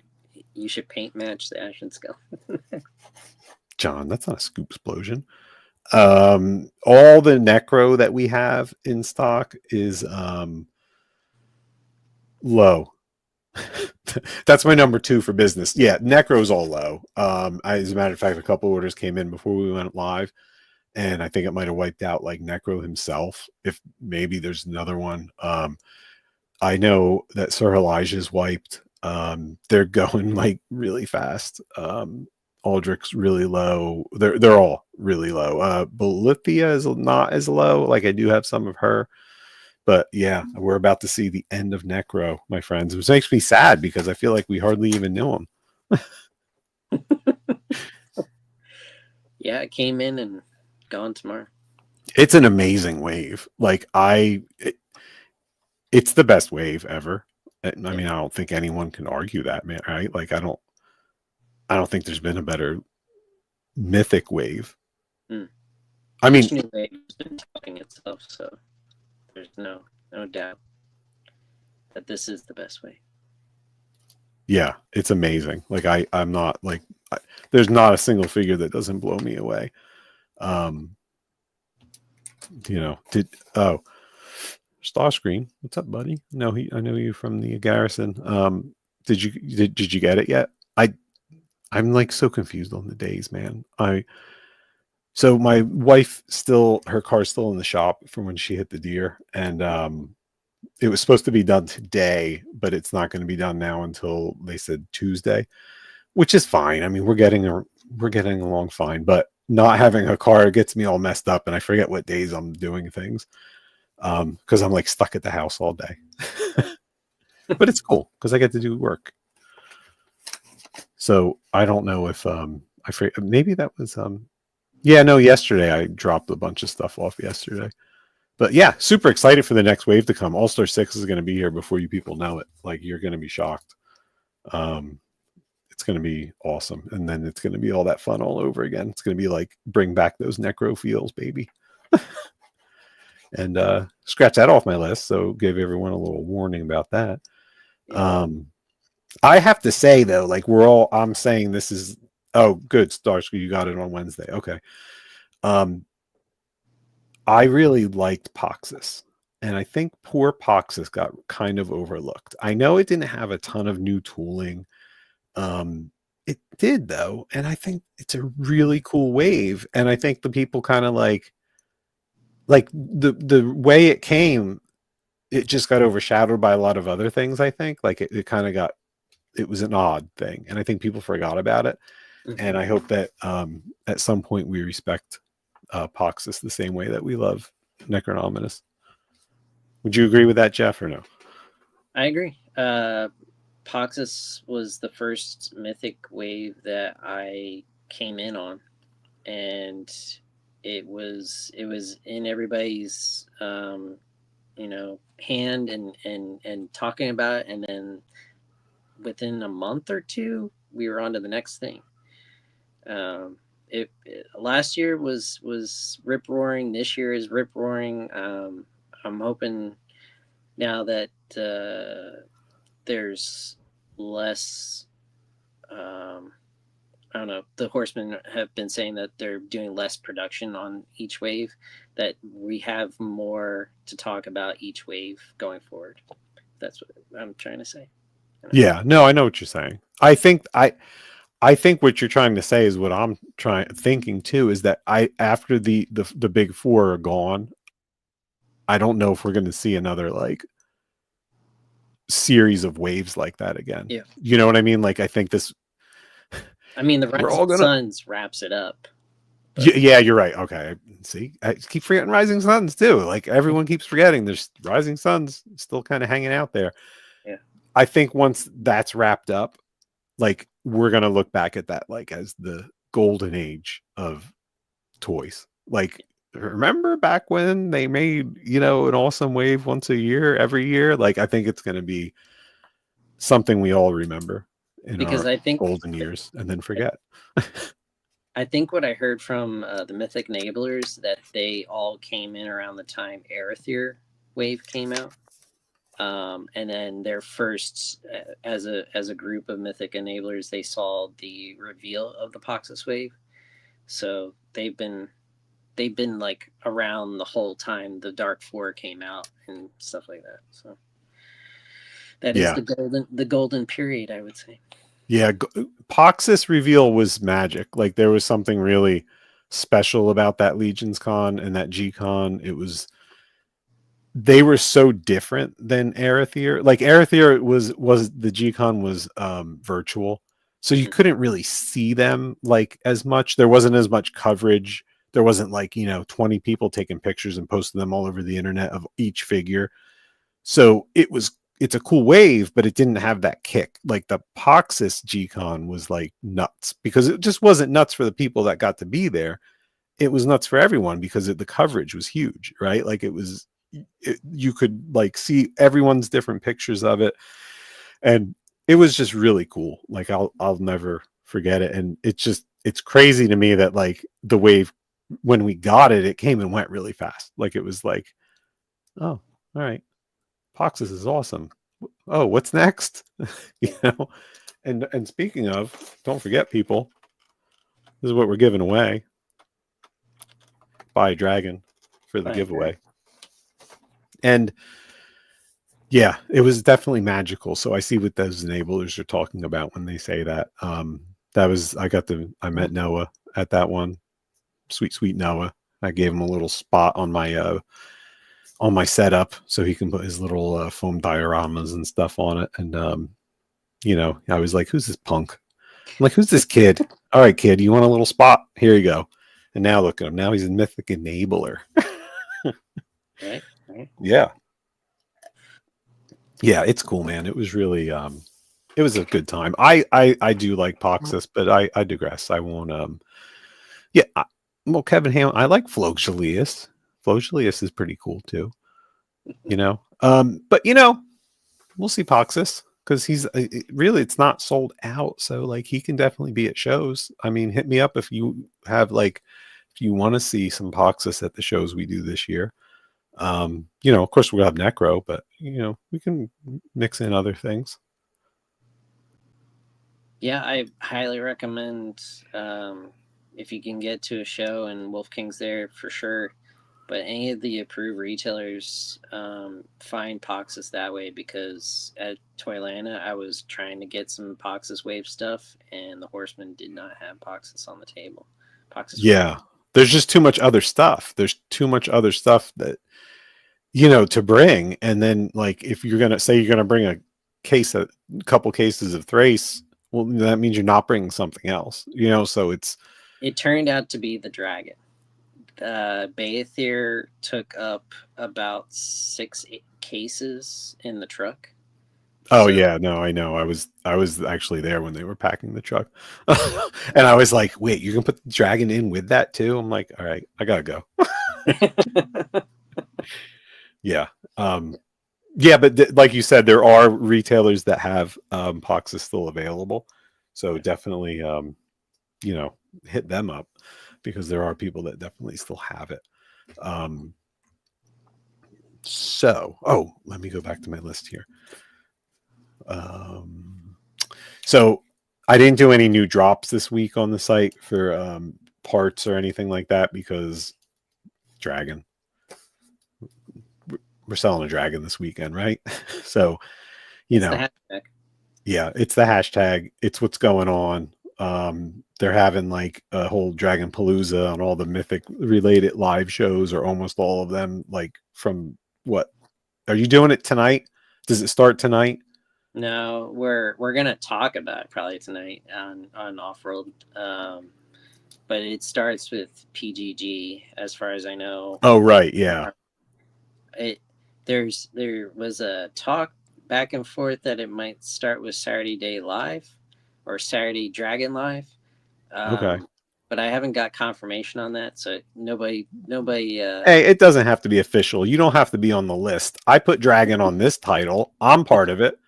You should paint match the Ashen Skull. John, that's not a scoop explosion. All the Necro that we have in stock is low. That's my number 2 for business. Yeah, Necro's all low. As a matter of fact, a couple orders came in before we went live, and I think it might have wiped out like Necro himself. If maybe there's another one. I know that Sir Elijah's wiped. They're going like really fast. Aldrich's really low. They're all really low. Bolithia is not as low. Like, I do have some of her. But yeah, we're about to see the end of Necro, my friends. Which makes me sad, because I feel like we hardly even knew him. Yeah, it came in and gone tomorrow. It's an amazing wave. Like, it's the best wave ever. I mean, I don't think anyone can argue that, man. Right? Like, I don't think there's been a better mythic wave. I mean, Each new wave has been topping itself, so there's no doubt. that this is the best way. Yeah, it's amazing. Like I'm not like there's not a single figure that doesn't blow me away. You know, Starscream, what's up, buddy? No, I know you from the Garrison. Did you get it yet? I'm like so confused on the days, man. So my wife her car's still in the shop from when she hit the deer, and it was supposed to be done today, but it's not going to be done now until they said Tuesday, which is fine. I mean, we're getting along fine, but not having a car gets me all messed up, and I forget what days I'm doing things because I'm like stuck at the house all day. But it's cool because I get to do work. So I don't know if I forget, maybe that was yesterday I dropped a bunch of stuff off yesterday. But yeah, super excited for the next wave to come. All-Star 6 is going to be here before you people know it. Like, you're going to be shocked. It's going to be awesome. And then it's going to be all that fun all over again. It's going to be like, bring back those necro feels, baby. And scratch that off my list. So give everyone a little warning about that. I have to say, though, like, I'm saying this is, oh, good, Starsky, you got it on Wednesday. Okay. I really liked Poxus, and I think poor Poxus got kind of overlooked. I know it didn't have a ton of new tooling. It did, though, and I think it's a really cool wave, and I think the people kind of like the way it came, it just got overshadowed by a lot of other things, I think. Like, it kind of it was an odd thing, and I think people forgot about it. Mm-hmm. And I hope that at some point we respect Poxus the same way that we love Necronominus. Would you agree with that, Jeff, or no? I agree. Poxus was the first mythic wave that I came in on, and it was in everybody's hand and talking about it, and then within a month or two we were on to the next thing. Last year was rip roaring. This year is rip roaring. I'm hoping now that there's less. I don't know. The Horsemen have been saying that they're doing less production on each wave, that we have more to talk about each wave going forward. That's what I'm trying to say. Yeah, no, I know what you're saying. I think what you're trying to say is what I'm thinking too, is that after the big four are gone, I don't know if we're going to see another like series of waves like that again. Yeah. You know what I mean? Like, I think this. I mean, the Rising Suns wraps it up. Yeah, you're right. Okay, see, I keep forgetting Rising Suns too. Like, everyone keeps forgetting there's Rising Suns still kind of hanging out there. Yeah. I think once that's wrapped up, like, we're going to look back at that like as the golden age of toys. Like, remember back when they made, an awesome wave once a year, every year? Like, I think it's going to be something we all remember because I think golden years and then forget. I think what I heard from the Mythic Enablers, that they all came in around the time Arethyr wave came out. And then their first, as a group of Mythic Enablers, they saw the reveal of the Poxus wave. So they've been like around the whole time the Dark Four came out and stuff like that. So that is the golden period, I would say. Yeah, Poxus reveal was magic. Like, there was something really special about that Legions Con and that G-Con. They were so different than Arethyr. Like, Arethyr was the G-Con was virtual, so you couldn't really see them like as much. There wasn't as much coverage. There wasn't like 20 people taking pictures and posting them all over the internet of each figure. So it's a cool wave, but it didn't have that kick. Like, the Poxus G-Con was like nuts, because it just wasn't nuts for the people that got to be there. It was nuts for everyone because the coverage was huge, right? Like, you could like see everyone's different pictures of it, and it was just really cool. Like, I'll never forget it. And it's crazy to me that like the wave, when we got it, it came and went really fast. Like, it was like, oh, all right, Poxus is awesome. oh, what's next? You know, and speaking of, don't forget, people, this is what we're giving away. Buy a dragon for the giveaway. And yeah, it was definitely magical. So I see what those enablers are talking about when they say that. That was I met Noah at that one. Sweet Noah. I gave him a little spot on my setup so he can put his little foam dioramas and stuff on it. And you know, I was like, "Who's this punk?" I'm like, "Who's this kid?" All right, kid, you want a little spot? Here you go. And now look at him. Now he's a mythic enabler. Right. Yeah. Yeah, it's cool, man. It was really it was a good time. I do like Poxus, but I digress. I won't well, Kevin Ham, I like Flogelius. Flogelius is pretty cool too. You know. But you know, we'll see Poxus because he's really, it's not sold out, so like he can definitely be at shows. I mean, hit me up if you have if you want to see some Poxus at the shows we do this year. You know, of course we'll have Necro, but you know, we can mix in other things. Yeah, I highly recommend if you can get to a show and Wolf King's there for sure. But any of the approved retailers find Poxus that way, because at Toylanta I was trying to get some Poxus Wave stuff and the Horsemen did not have Poxus on the table. Yeah, there's just too much other stuff. There's too much other stuff that, you know, to bring. And then like if you're gonna say you're gonna bring a couple cases of Thrace, well, that means you're not bringing something else. You know, so it turned out to be the Dragon. Baethir took up about 6-8 cases in the truck. Oh, so, yeah, no, I know. I was actually there when they were packing the truck. And I was like, wait, you can put the Dragon in with that too? I'm like, all right, I gotta go. Yeah. Yeah, but like you said, there are retailers that have Poxus still available. So definitely you know, hit them up, because there are people that definitely still have it. So, let me go back to my list here. So I didn't do any new drops this week on the site for parts or anything like that, because Dragon. We're selling a Dragon this weekend, right? So, you know, yeah, it's the hashtag. It's what's going on. They're having like a whole Dragon Palooza on all the Mythic related live shows, or almost all of them. Like, from what are you doing it tonight? Does it start tonight? No, we're gonna talk about it probably tonight on Off-World. But it starts with PGG, as far as I know. Oh, right, yeah. There was a talk back and forth that it might start with Saturday Day Live or Saturday Dragon Live. Okay. But I haven't got confirmation on that, so nobody. Hey, it doesn't have to be official. You don't have to be on the list. I put Dragon on this title. I'm part of it.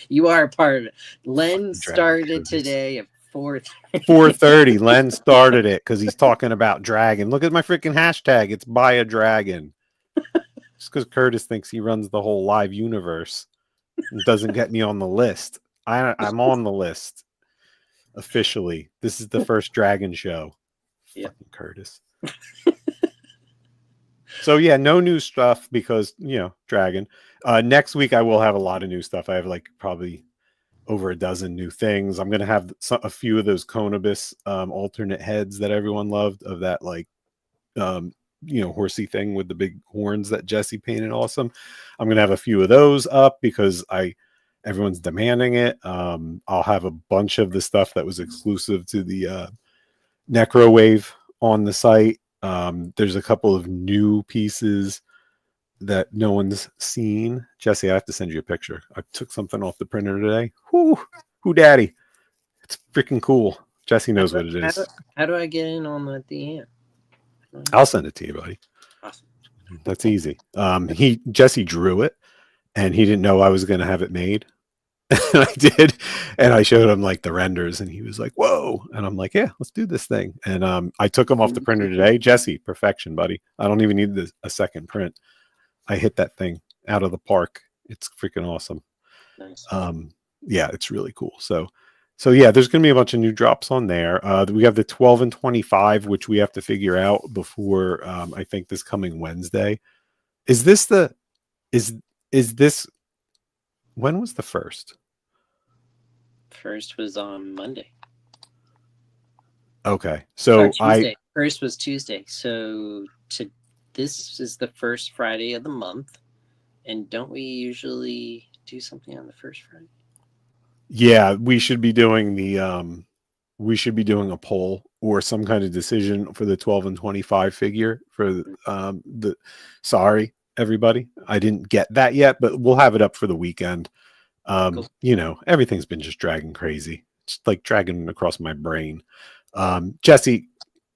You are part of it. Len started it today at 4:30. 4:30. Len started it because he's talking about Dragon. Look at my freaking hashtag. It's buy a Dragon. Just because Curtis thinks he runs the whole live universe and doesn't get me on the list. I'm on the list officially. This is the first Dragon show. Yeah. Fucking Curtis. So yeah, no new stuff because, you know, Dragon. Next week I will have a lot of new stuff. I have like probably over a dozen new things. I'm gonna have a few of those Conobus alternate heads that everyone loved, of that like you know, horsey thing with the big horns that Jesse painted awesome. I'm gonna have a few of those up because everyone's demanding it. I'll have a bunch of the stuff that was exclusive to the Necro Wave on the site. There's a couple of new pieces that no one's seen. Jesse, I have to send you a picture. I took something off the printer today. Whoo daddy. It's freaking cool. Jesse knows what it is. How do I get in on the DM? I'll send it to you, buddy. Awesome. That's easy. Jesse drew it and he didn't know I was going to have it made. And I did. And I showed him like the renders and he was like, whoa. And I'm like, yeah, let's do this thing. And I took them off the printer today. Jesse, perfection, buddy. I don't even need a second print. I hit that thing out of the park. It's freaking awesome. Nice. Yeah, it's really cool. So yeah, there's going to be a bunch of new drops on there. We have the 12 and 25, which we have to figure out before I think this coming Wednesday. Is this when was the first? First was on Monday. Okay, so Tuesday. First was Tuesday. So this is the first Friday of the month, and don't we usually do something on the first Friday? Yeah, we should be doing a poll or some kind of decision for the 12 and 25 figure for the sorry everybody, I didn't get that yet, but we'll have it up for the weekend. Cool. You know, everything's been just dragging crazy. It's like dragging across my brain. Jesse,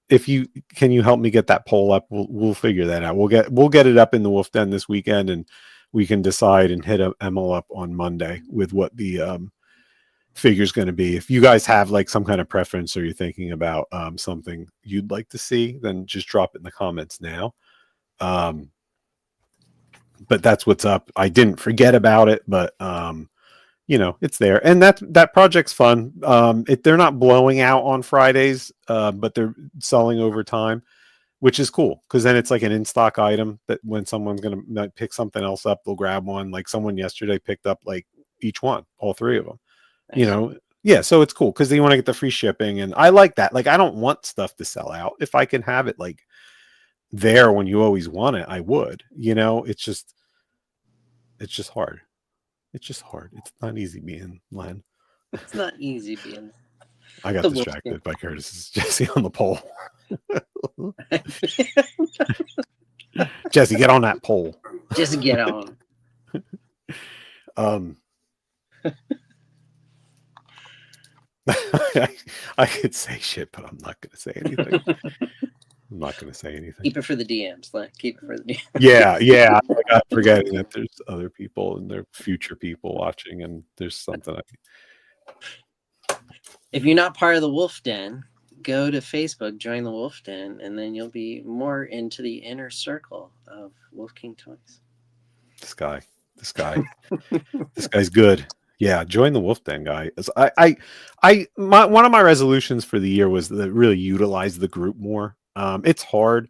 can you help me get that poll up? We'll figure that out. We'll get it up in the Wolf Den this weekend, and we can decide and hit Emil up on Monday with what the figure is going to be. If you guys have like some kind of preference or you're thinking about something you'd like to see, then just drop it in the comments now. But that's what's up. I didn't forget about it, but you know, it's there, and that project's fun. They're not blowing out on Fridays, but they're selling over time, which is cool because then it's like an in-stock item that when someone's gonna pick something else up, they'll grab one. Like someone yesterday picked up like each one, all three of them. Nice. You know, yeah. So it's cool because you want to get the free shipping, and I like that. Like I don't want stuff to sell out. If I can have it like there when you always want it, I would. You know, it's just hard. It's just hard. It's not easy being Len. It's not easy being. I got distracted by Curtis's Jesse on the pole. Jesse, get on that pole. Just get on. I could say shit, but I'm not going to say anything. I'm not going to say anything. Keep it for the DMs. Keep it for the DMs. Yeah. I got forgetting that there's other people and there are future people watching, and there's something. If you're not part of the Wolf Den, go to Facebook, join the Wolf Den, and then you'll be more into the inner circle of Wolf King Toys. This guy, this guy's good. Yeah, join the Wolf Den, guy. One of my resolutions for the year was to really utilize the group more. It's hard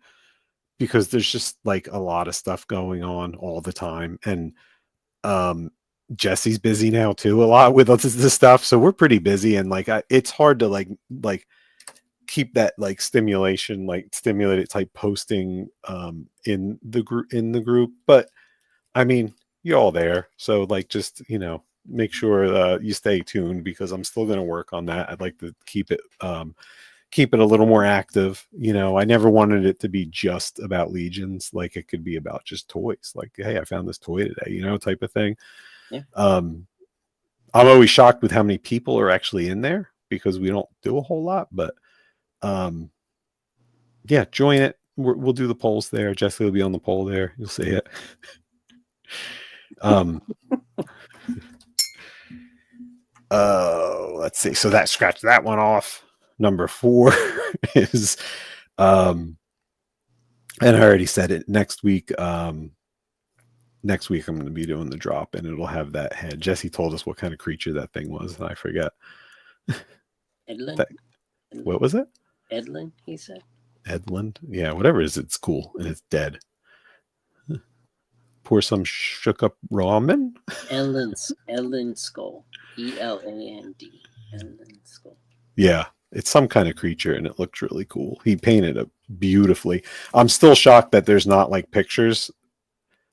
because there's just like a lot of stuff going on all the time, and Jesse's busy now too a lot with this stuff, so we're pretty busy, and like it's hard to like keep that like stimulated type posting in the group. But I mean, you're all there, so like just make sure you stay tuned because I'm still going to work on that. I'd like to keep it a little more active. I never wanted it to be just about Legions. Like it could be about just toys. Like, hey, I found this toy today, type of thing. Yeah. I'm always shocked with how many people are actually in there because we don't do a whole lot. But yeah, join it. We'll do the polls there. Jesse will be on the poll there. You'll see it. Let's see. So that scratched that one off. Number 4 is and I already said it. Next week I'm going to be doing the drop, and it'll have that head. Jesse told us what kind of creature that thing was, and I forget. Edlin. What was it? Edlin, he said. Edlin. Yeah, whatever it is, it's cool, and it's dead. Pour some shook up ramen. Edlin skull. ELAND. Edlin skull. Yeah, it's some kind of creature, and it looked really cool. He painted it beautifully. I'm still shocked that there's not like pictures.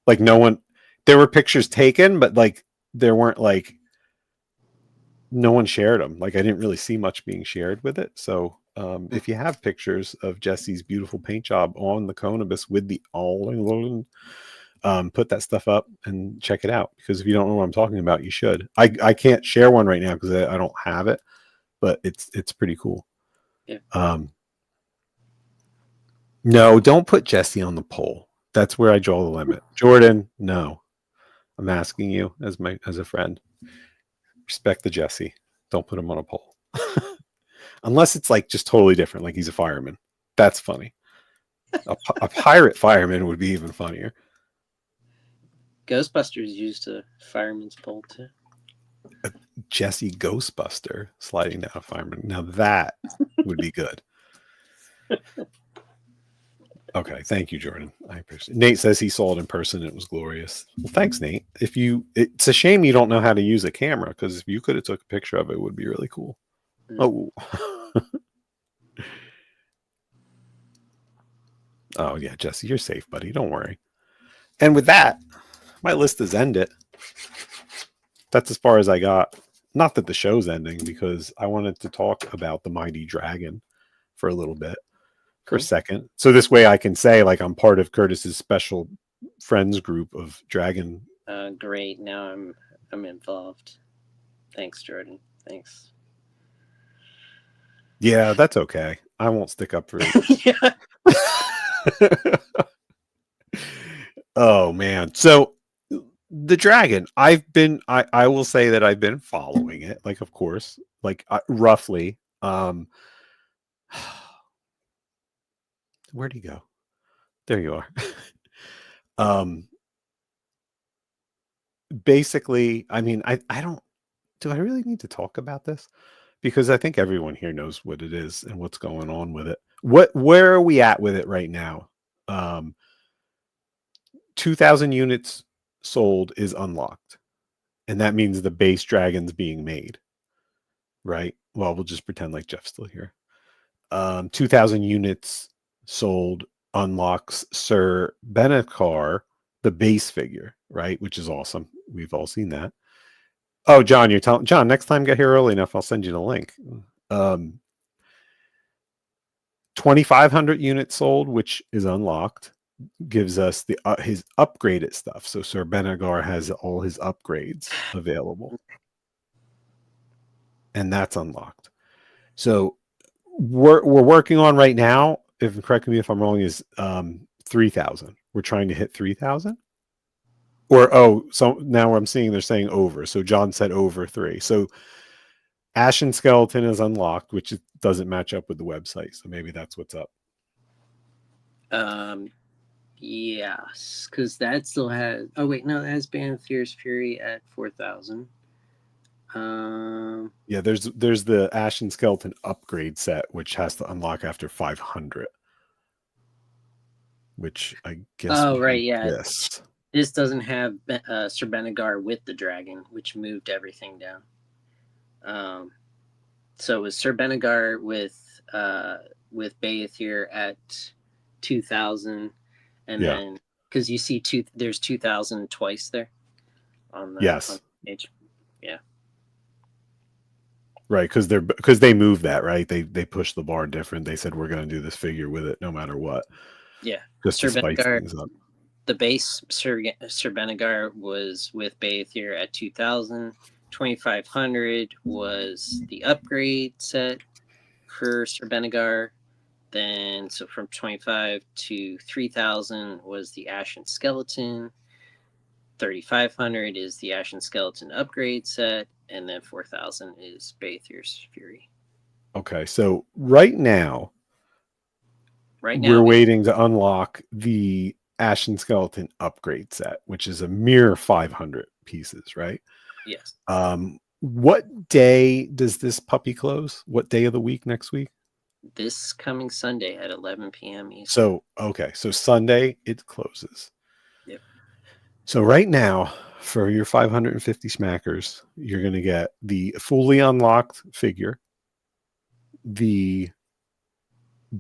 Like there were pictures taken, but like there weren't like no one shared them. Like I didn't really see much being shared with it. So if you have pictures of Jesse's beautiful paint job on the Conibus with the all put that stuff up and check it out, because if you don't know what I'm talking about, you should. I can't share one right now because I don't have it, but it's pretty cool. Yeah. No, don't put Jesse on the poll. That's where I draw the limit. Jordan, no. I'm asking you as a friend. Respect the Jesse. Don't put him on a poll. Unless it's like just totally different, like he's a fireman. That's funny. A pirate fireman would be even funnier. Ghostbusters used a fireman's pole too. Jesse Ghostbuster sliding down a fireman. Now that would be good. Okay, thank you, Jordan. I appreciate it. Nate says he saw it in person. It was glorious. Well, thanks, Nate. It's a shame you don't know how to use a camera, because if you could have took a picture of it, it would be really cool. Oh. Oh yeah, Jesse, you're safe, buddy. Don't worry. And with that, my list is ended. That's as far as I got. Not that the show's ending, because I wanted to talk about the Mighty Draggin for a little bit, for a second. So this way I can say, like, I'm part of Curtis's special friends group of Draggin. Great. Now I'm involved. Thanks, Jordan. Thanks. Yeah, that's okay. I won't stick up for it. Yeah. Oh man. So the Draggin, I will say that I've been following it, like, of course, like, roughly. Where'd he go? There you are. Basically, I mean, I don't, do I really need to talk about this? Because I think everyone here knows what it is and what's going on with it. Where are we at with it right now? 2,000 units sold is unlocked, and that means the base dragon's being made, right? Well, we'll just pretend like Jeff's still here. 2,000 units sold unlocks Sir Benacar, the base figure, right? Which is awesome. We've all seen that. Oh, John, you're telling John, next time get here early enough, I'll send you the link. 2,500 units sold, which is unlocked, gives us the his upgraded stuff. So Sir Benagar has all his upgrades available, and that's unlocked. So we're working on right now, if correct me if I'm wrong, is 3,000. We're trying to hit 3,000. Or so now I'm seeing they're saying over. So John said over 3. So Ashen Skeleton is unlocked, which doesn't match up with the website. So maybe that's what's up. Yes, because that still has. Oh wait, no, that has Band of Fierce Fury at 4,000. Yeah, there's the Ashen Skeleton upgrade set, which has to unlock after 500. Which I guess. Oh right, yeah. Yes. This doesn't have Sir Benagar with the dragon, which moved everything down. So it was Sir Benagar with Baethir at 2,000, and then because you see there's 2,000 twice there on the, yes, on the page. Yeah. Right, because they moved that, right? They pushed the bar different. They said we're going to do this figure with it no matter what. Yeah. Just Sir to spice Benagar, things up. The base Sir Benagar was with Baethir at 2,000. 2,500 was the upgrade set for Sir Benagar. Then, so from 25 to 3,000 was the Ashen Skeleton. 3,500 is the Ashen Skeleton upgrade set. And then 4,000 is Baethir's Fury. Okay, so right now we're waiting to unlock the Ashen Skeleton upgrade set, which is a mere 500 pieces, right? Yes. What day does this puppy close? What day of the week next week? This coming Sunday at 11 p.m. Eastern. So, okay, so Sunday it closes. Yep. So right now, for your 550 smackers, you're going to get the fully unlocked figure, the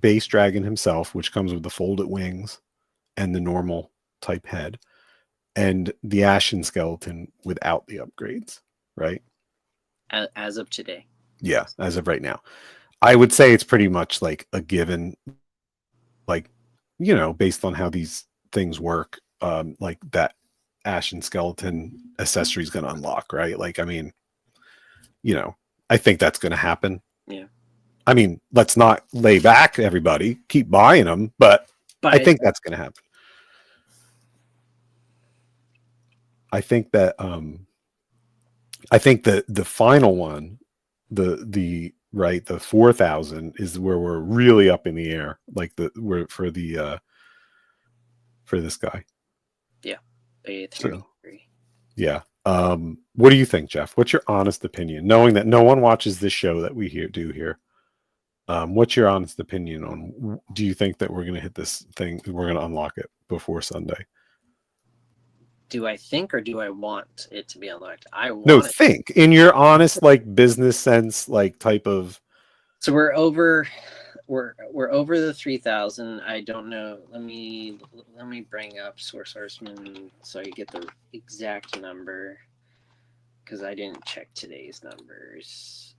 base dragon himself, which comes with the folded wings and the normal type head, and the Ashen Skeleton without the upgrades, right? As of today. Yeah, as of right now. I would say it's pretty much like a given, like, you know, based on how these things work, like that Ashen Skeleton accessory is going to unlock, right? Like, I mean, you know, I think that's going to happen. Yeah. I mean, let's not lay back, everybody. Keep buying them, but I think that's going to happen. I think that the final one, the 4,000 is where we're really up in the air, like for this guy. Yeah. So, yeah. What do you think, Jeff? What's your honest opinion, knowing that no one watches this show that we do here? What's your honest opinion on? Do you think that we're going to hit this thing? We're going to unlock it before Sunday? Do I think or do I want it to be unlocked? I want No, it. think in your honest, like business sense, like type of. So we're over the 3,000. I don't know. Let me bring up Source Horseman so I get the exact number, because I didn't check today's numbers.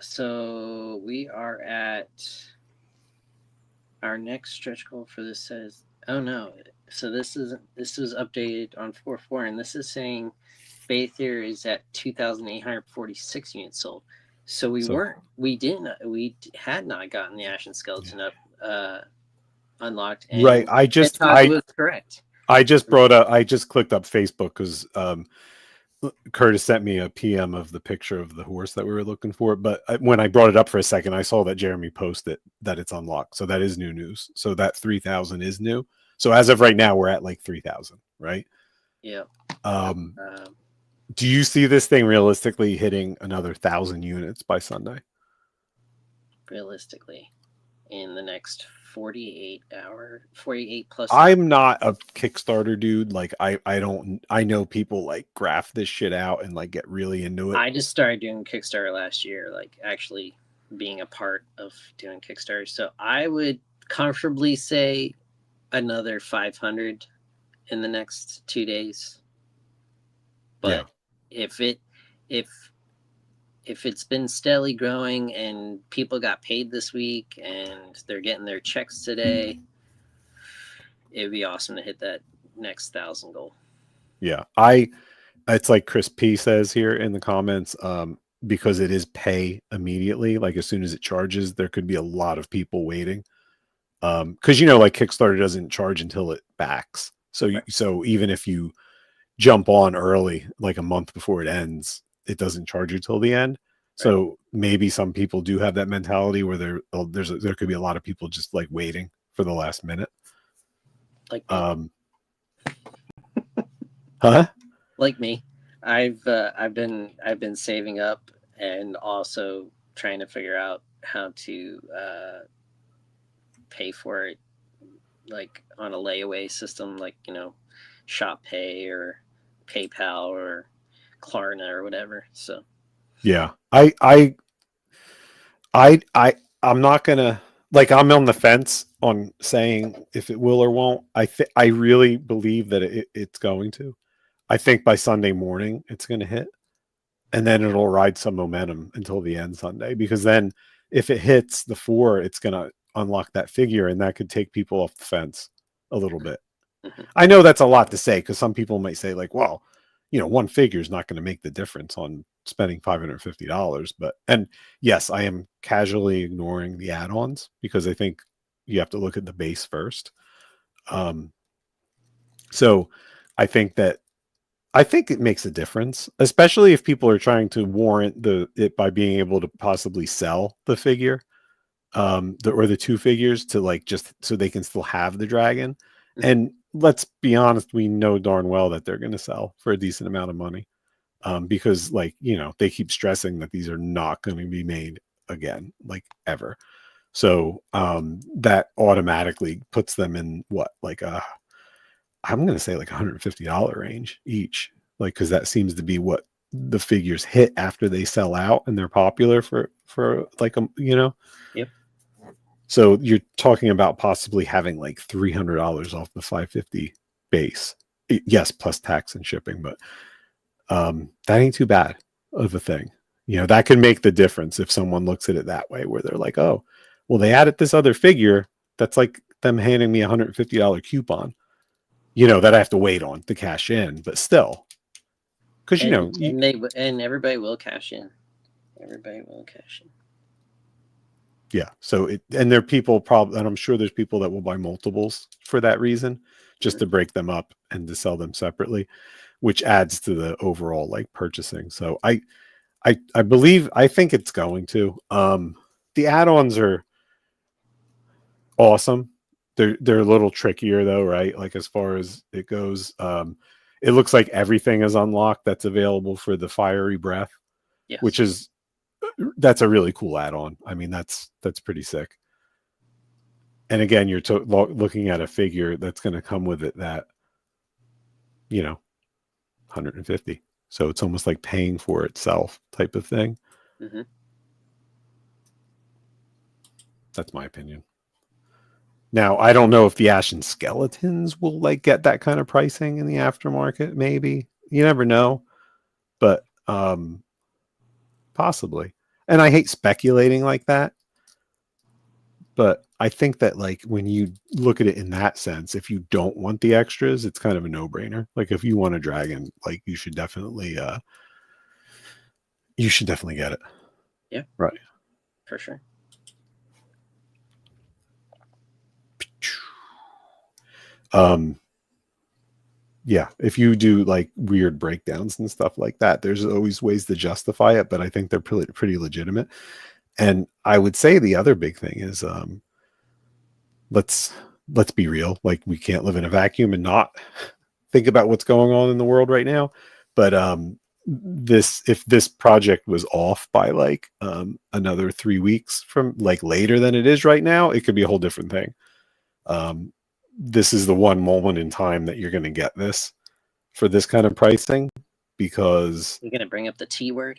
So we are at our next stretch goal for this says, oh no. So this was updated on 4/4, and this is saying Bather is at 2,846 units sold. So we had not gotten the Ashen Skeleton up unlocked. And right. I was correct. I just clicked up Facebook because Curtis sent me a PM of the picture of the horse that we were looking for. But when I brought it up for a second, I saw that Jeremy posted that it's unlocked. So that is new news. So that 3,000 is new. So as of right now, we're at like 3,000, right? Yeah. Do you see this thing realistically hitting another 1,000 units by Sunday? Realistically, in the next 48 plus. I'm not a Kickstarter dude. Like I know people like graph this shit out and like get really into it. I just started doing Kickstarter last year, like actually being a part of doing Kickstarter. So I would comfortably say another 500 in the next 2 days. But if it's been steadily growing and people got paid this week and they're getting their checks today, it'd be awesome to hit that next 1,000 goal. Yeah. It's like Chris P says here in the comments, because it is pay immediately. Like as soon as it charges, there could be a lot of people waiting. Cause like Kickstarter doesn't charge until it backs. So, so even if you jump on early, like a month before it ends, it doesn't charge you till the end. So maybe some people do have that mentality where there could be a lot of people just like waiting for the last minute. Like me. Huh? Like me. I've been saving up and also trying to figure out how to pay for it, like on a layaway system, like Shop Pay or PayPal or Klarna or whatever. So yeah, I'm not gonna, like, I'm on the fence on saying if it will or won't. I really believe that it's going to. I think by Sunday morning it's going to hit, and then it'll ride some momentum until the end Sunday, because then if it hits the 4, it's going to unlock that figure, and that could take people off the fence a little bit. Mm-hmm. I know that's a lot to say, because some people might say like, well, one figure is not going to make the difference on spending $550. But, and yes, I am casually ignoring the add-ons because I think you have to look at the base first. So I think it makes a difference, especially if people are trying to warrant it by being able to possibly sell the figure, or the 2 figures, to like, just so they can still have the dragon. And let's be honest, we know darn well that they're going to sell for a decent amount of money, because like, they keep stressing that these are not going to be made again, like ever. So that automatically puts them in what, like I'm going to say like $150 range each, like, because that seems to be what the figures hit after they sell out and they're popular for like Yep. So you're talking about possibly having like $300 off the 550 base. Yes, plus tax and shipping, but that ain't too bad of a thing. That can make the difference if someone looks at it that way, where they're like, oh, well, they added this other figure. That's like them handing me a $150 coupon, that I have to wait on to cash in, but still, because and everybody will cash in. Everybody will cash in. Yeah. So and there are people and I'm sure there's people that will buy multiples for that reason, just to break them up and to sell them separately, which adds to the overall like purchasing. So I think it's going to. The add-ons are awesome. They're a little trickier though, right? Like as far as it goes, it looks like everything is unlocked that's available for the fiery breath, Yes. which is that's a really cool add-on. I mean, that's pretty sick. And again, you're looking at a figure that's going to come with it that, 150. So it's almost like paying for itself type of thing. Mm-hmm. That's my opinion. Now, I don't know if the Ashen Skeletons will like get that kind of pricing in the aftermarket. Maybe, you never know, but possibly. And I hate speculating like that, but I think that like when you look at it in that sense, if you don't want the extras, it's kind of a no-brainer. Like if you want a dragon, like you should definitely get it. Yeah, right, for sure. Yeah, if you do like weird breakdowns and stuff like that, there's always ways to justify it, but I think they're pretty legitimate. And I would say the other big thing is let's be real. Like we can't live in a vacuum and not think about what's going on in the world right now. But if this project was off by like another 3 weeks from like later than it is right now, it could be a whole different thing. This is the one moment in time that you're going to get this for this kind of pricing, because You're going to bring up the T word?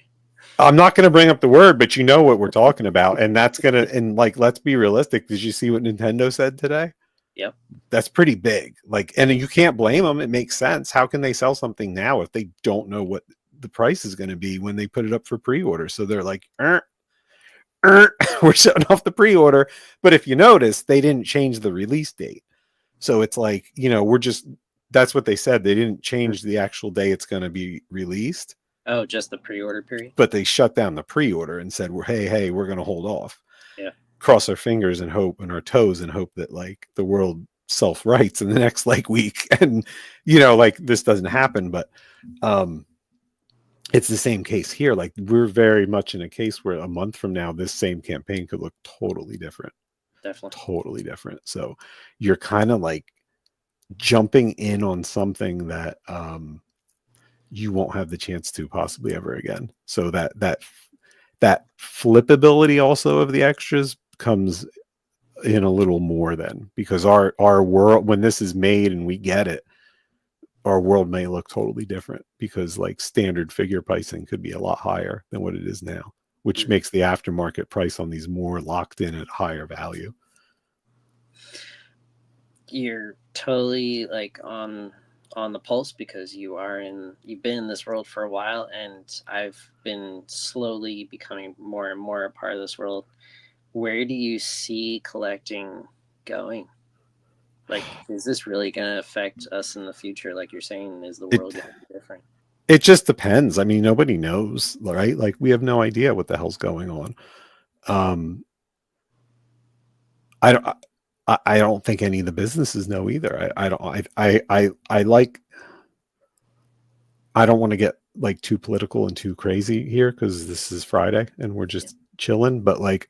I'm not going to bring up the word, but you know what we're talking about. And that's going to, and like, let's be realistic. Did you see what Nintendo said today? Yep. That's pretty big. Like, and you can't blame them. It makes sense. How can they sell something now if they don't know what the price is going to be when they put it up for pre-order? So they're like, we're shutting off the pre-order. But if you notice, they didn't change the release date. So it's like, that's what they said. They didn't change the actual day it's going to be released. Oh, just the pre-order period? But they shut down the pre-order and said, well, hey, we're going to hold off. Yeah. Cross our fingers and hope, and our toes and hope that like the world self-rights in the next like week. And, like this doesn't happen. But it's the same case here. Like we're very much in a case where a month from now, this same campaign could look totally different. Definitely. Totally different. So you're kind of like jumping in on something that you won't have the chance to possibly ever again. So that flippability also of the extras comes in a little more then, because our world, when this is made and we get it, our world may look totally different, because like standard figure pricing could be a lot higher than what it is now, which makes the aftermarket price on these more locked in at higher value. You're totally like on the pulse, because you've been in this world for a while, and I've been slowly becoming more and more a part of this world. Where do you see collecting going? Like, is this really going to affect us in the future? Like you're saying, is the world going to be different? It just depends. I mean, nobody knows, right? Like we have no idea what the hell's going on. I don't think any of the businesses know either. I don't want to get like too political and too crazy here, because this is Friday and we're just chilling. But like,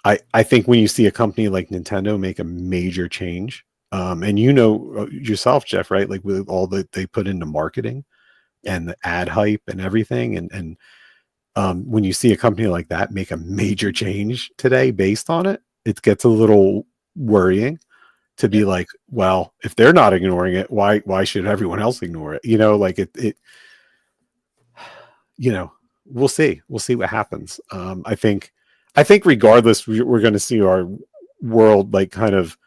I think when you see a company like Nintendo make a major change, and yourself, Jeff, right? Like with all that they put into marketing and the ad hype and everything, and when you see a company like that make a major change today based on it, it gets a little worrying to be like, well, if they're not ignoring it, why should everyone else ignore it? Like it we'll see what happens. I think regardless, we're going to see our world like kind of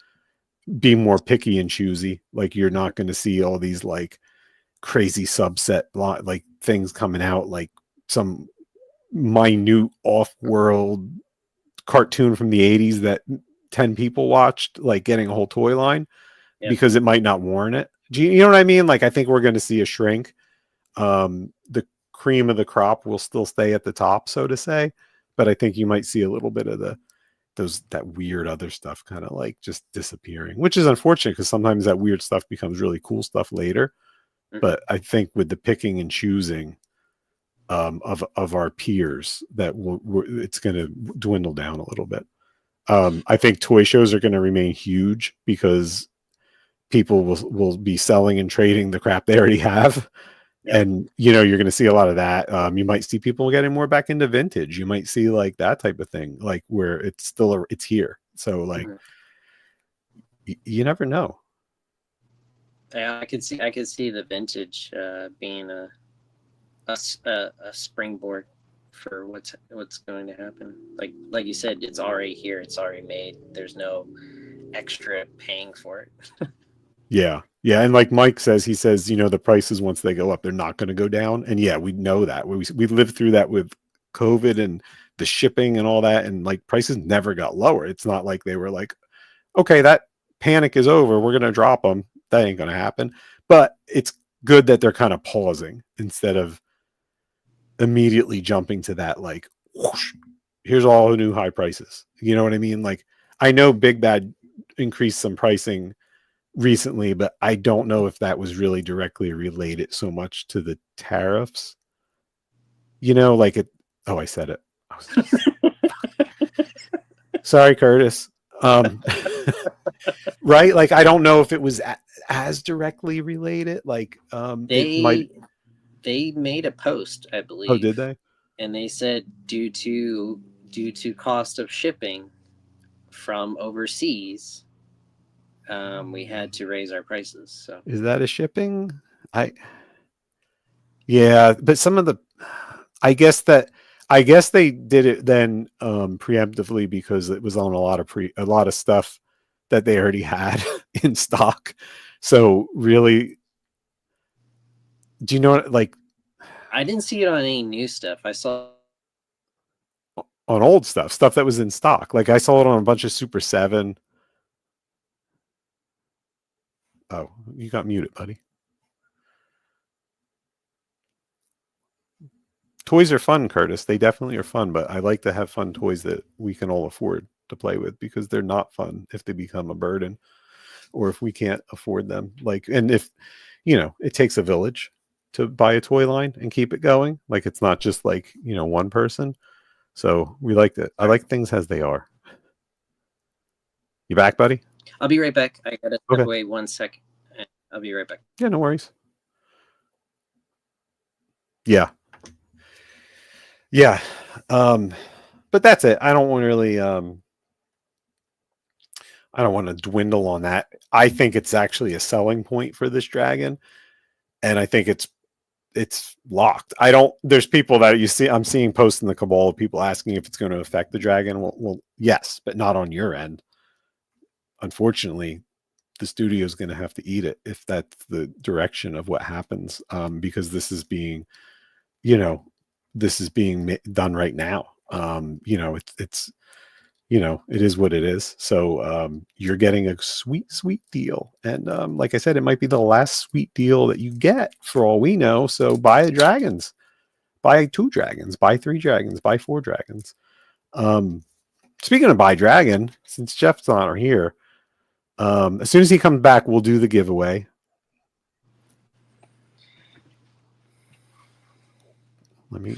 be more picky and choosy. Like you're not going to see all these like crazy subset like things coming out, like some minute off-world cartoon from the 80s that 10 people watched, like getting a whole toy line because it might not warrant it. Do you know what I mean? Like I think we're going to see a shrink. The cream of the crop will still stay at the top, so to say, but I think you might see a little bit of that weird other stuff kind of like just disappearing, which is unfortunate, because sometimes that weird stuff becomes really cool stuff later. But I think with the picking and choosing of our peers, that it's going to dwindle down a little bit. I think toy shows are going to remain huge, because people will be selling and trading the crap they already have. Yep. And you're going to see a lot of that. You might see people getting more back into vintage. You might see like that type of thing, like where it's still it's here. So like you never know. Yeah, I could see the vintage being a springboard for what's going to happen. Like you said, it's already here. It's already made. There's no extra paying for it. Yeah. And like Mike says, he says, the prices, once they go up, they're not going to go down. And yeah, we know that. We lived through that with COVID and the shipping and all that. And like prices never got lower. It's not like they were like, okay, that panic is over, we're going to drop them. That ain't going to happen. But it's good that they're kind of pausing instead of immediately jumping to that, like, whoosh, here's all new high prices. You know what I mean? Like, I know Big Bad increased some pricing recently, but I don't know if that was really directly related so much to the tariffs. Like it. Oh, I said it. Sorry, Curtis. Right? Like, I don't know if it was as directly related. Like, they made a post, I believe. Oh, did they? And they said due to cost of shipping from overseas, we had to raise our prices. So is that a shipping? Yeah, but some of the, I guess they did it then preemptively because it was on a lot of stuff that they already had in stock. So really, do you know what, like, I didn't see it on any new stuff. I saw on old stuff that was in stock. Like, I saw it on a bunch of Super 7. Oh, you got muted, buddy. Toys are fun, Curtis. They definitely are fun, but I like to have fun toys that we can all afford to play with, because they're not fun if they become a burden or if we can't afford them. Like, and if, it takes a village to buy a toy line and keep it going. Like, it's not just like, one person. So we like that. I like things as they are. You back, buddy? I'll be right back. I gotta step away 1 second. I'll be right back. Yeah, no worries. Yeah. But that's it. I don't want to really I don't want to dwindle on that. I think it's actually a selling point for this dragon, and I think it's locked. There's people that I'm seeing posts in the Cabal of people asking if it's going to affect the dragon. Well, yes, but not on your end. Unfortunately, the studio is going to have to eat it if that's the direction of what happens, because this is being done right now. It's it is what it is. So you're getting a sweet deal. And like I said, it might be the last sweet deal that you get for all we know. So buy the dragons, buy 2 dragons, buy 3 dragons, buy 4 dragons. Speaking of buy dragon, since Jeff's not here, as soon as he comes back, we'll do the giveaway. Let me.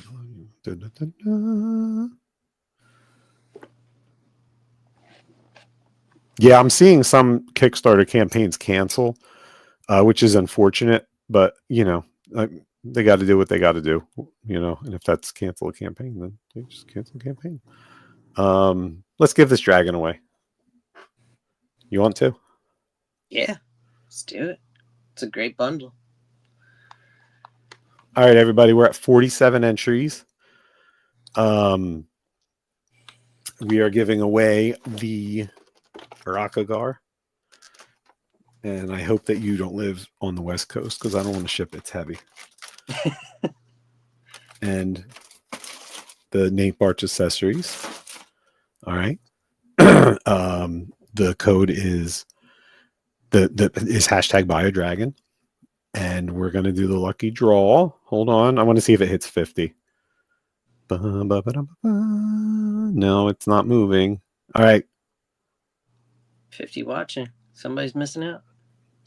Yeah, I'm seeing some Kickstarter campaigns cancel, which is unfortunate. But they got to do what they got to do. And if that's cancel a campaign, then they just cancel the campaign. Let's give this dragon away. You want to? Yeah, let's do it. It's a great bundle. All right, everybody, we're at 47 entries. We are giving away the Aracagorr, and I hope that you don't live on the West Coast, because I don't want to ship it. It's heavy. And the Nate Barch accessories. All right. The code is is hashtag #BuyADragon. And we're going to do the lucky draw. Hold on. I want to see if it hits 50. No, it's not moving. All right. 50 watching. Somebody's missing out.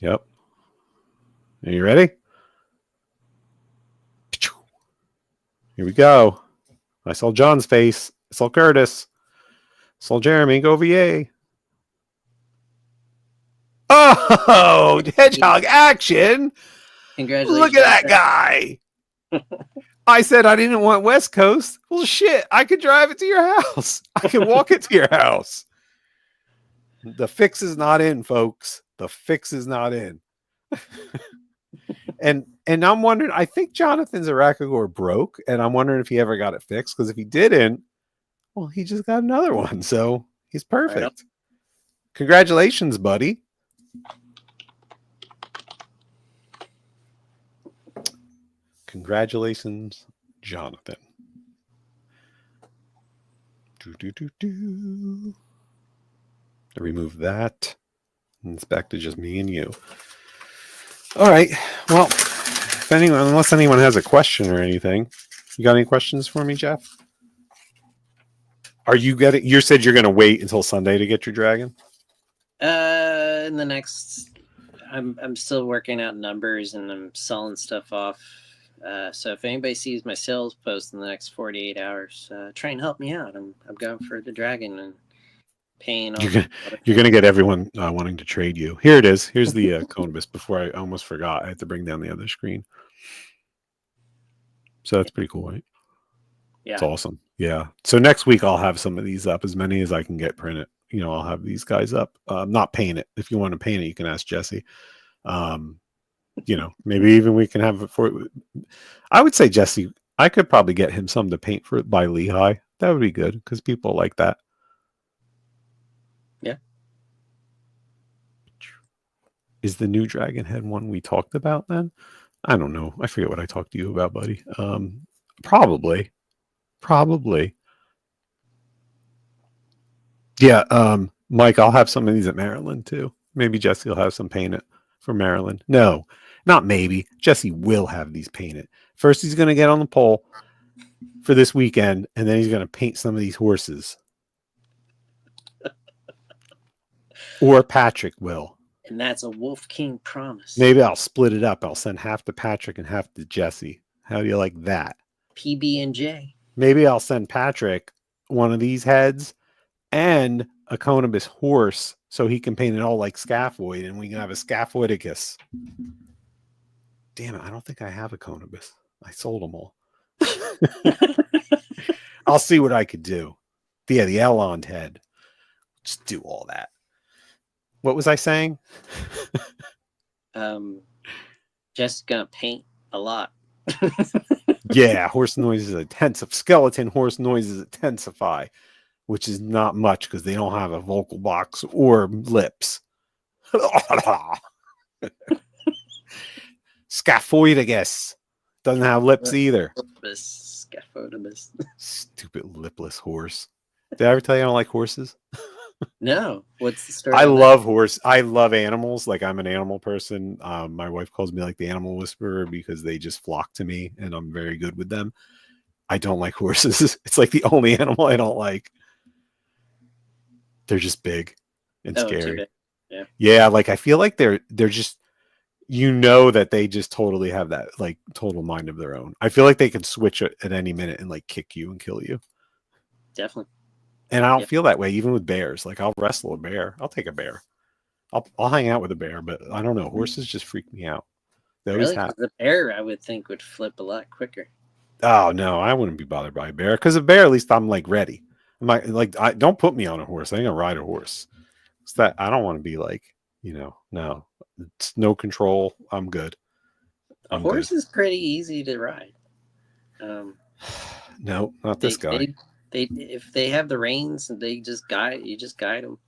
Yep. Are you ready? Here we go. I saw John's face. I saw Curtis. I saw Jeremy. Go VA. Oh, hedgehog action! Congratulations. Look at that guy. I said I didn't want West Coast. Well, shit, I could drive it to your house. I can walk it to your house. The fix is not in, folks. The fix is not in. and I'm wondering, I think Jonathan's Aracagorr broke, and I'm wondering if he ever got it fixed, because if he didn't, well, he just got another one, so he's perfect. Right. Congratulations, buddy. Congratulations, Jonathan. Remove that. And it's back to just me and you. All right. Well, if anyone, unless anyone has a question or anything, you got any questions for me, Jeff? Are you getting? You said you're going to wait until Sunday to get your dragon. In the next, I'm still working out numbers and I'm selling stuff off. So if anybody sees my sales post in the next 48 hours, try and help me out. I'm going for the dragon and paying. You're gonna get everyone wanting to trade you. Here it is. Here's the Conibus. Before I almost forgot, I had to bring down the other screen. So that's pretty cool, right? Yeah, it's awesome. Yeah. So next week I'll have some of these up, as many as I can get printed. You know, I'll have these guys up. Not paint it. If you want to paint it, you can ask Jesse. You know, maybe even we can have it for. I would say Jesse. I could probably get him some to paint for by Lehigh. That would be good because people like that. Yeah. Is the new Dragon Head one we talked about then? I don't know. I forget what I talked to you about, buddy. Probably. Yeah. Mike, I'll have some of these at Maryland too. Maybe Jesse will have some painted for Maryland. No, not maybe. Jesse will have these painted. First, he's going to get on the pole for this weekend, and then he's going to paint some of these horses. Or Patrick will. And that's a Wolf King promise. Maybe I'll split it up. I'll send half to Patrick and half to Jesse. How do you like that? PB&J. Maybe I'll send Patrick one of these heads and a Conibus horse so he can paint it all like Scaphoid and we can have a Scaphoidicus. Damn it, I don't think I have a Conibus. I sold them all. I'll see what I could do. Yeah, the Elrond head. Just do all that. What was I saying? Just gonna paint a lot. Yeah, horse noises intensify. Skeleton horse noises intensify, which is not much because they don't have a vocal box or lips. Scaphoidicus doesn't have lips either. Scaphoidicus. Stupid lipless horse. Did I ever tell you I don't like horses? No. What's the story? I love horse. I love animals. Like I'm an animal person. My wife calls me like the animal whisperer because they just flock to me and I'm very good with them. I don't like horses. It's like the only animal I don't like. They're just big and scary. Yeah. Yeah, like I feel like they're just, you know, that they just totally have that like total mind of their own. I feel like they can switch at any minute and like kick you and kill you. Definitely. And I don't feel that way even with bears. Like I'll wrestle a bear. I'll take a bear. I'll hang out with a bear, but I don't know. Horses just freak me out. They always have. The bear, I would think, would flip a lot quicker. Oh no, I wouldn't be bothered by a bear because a bear, at least I'm like ready. I don't put me on a horse. I ain't gonna ride a horse. It's that I don't want to be like, you know, no, it's no control. I'm good. A horse is pretty easy to ride. No, not this guy. They if they have the reins and they just guide them.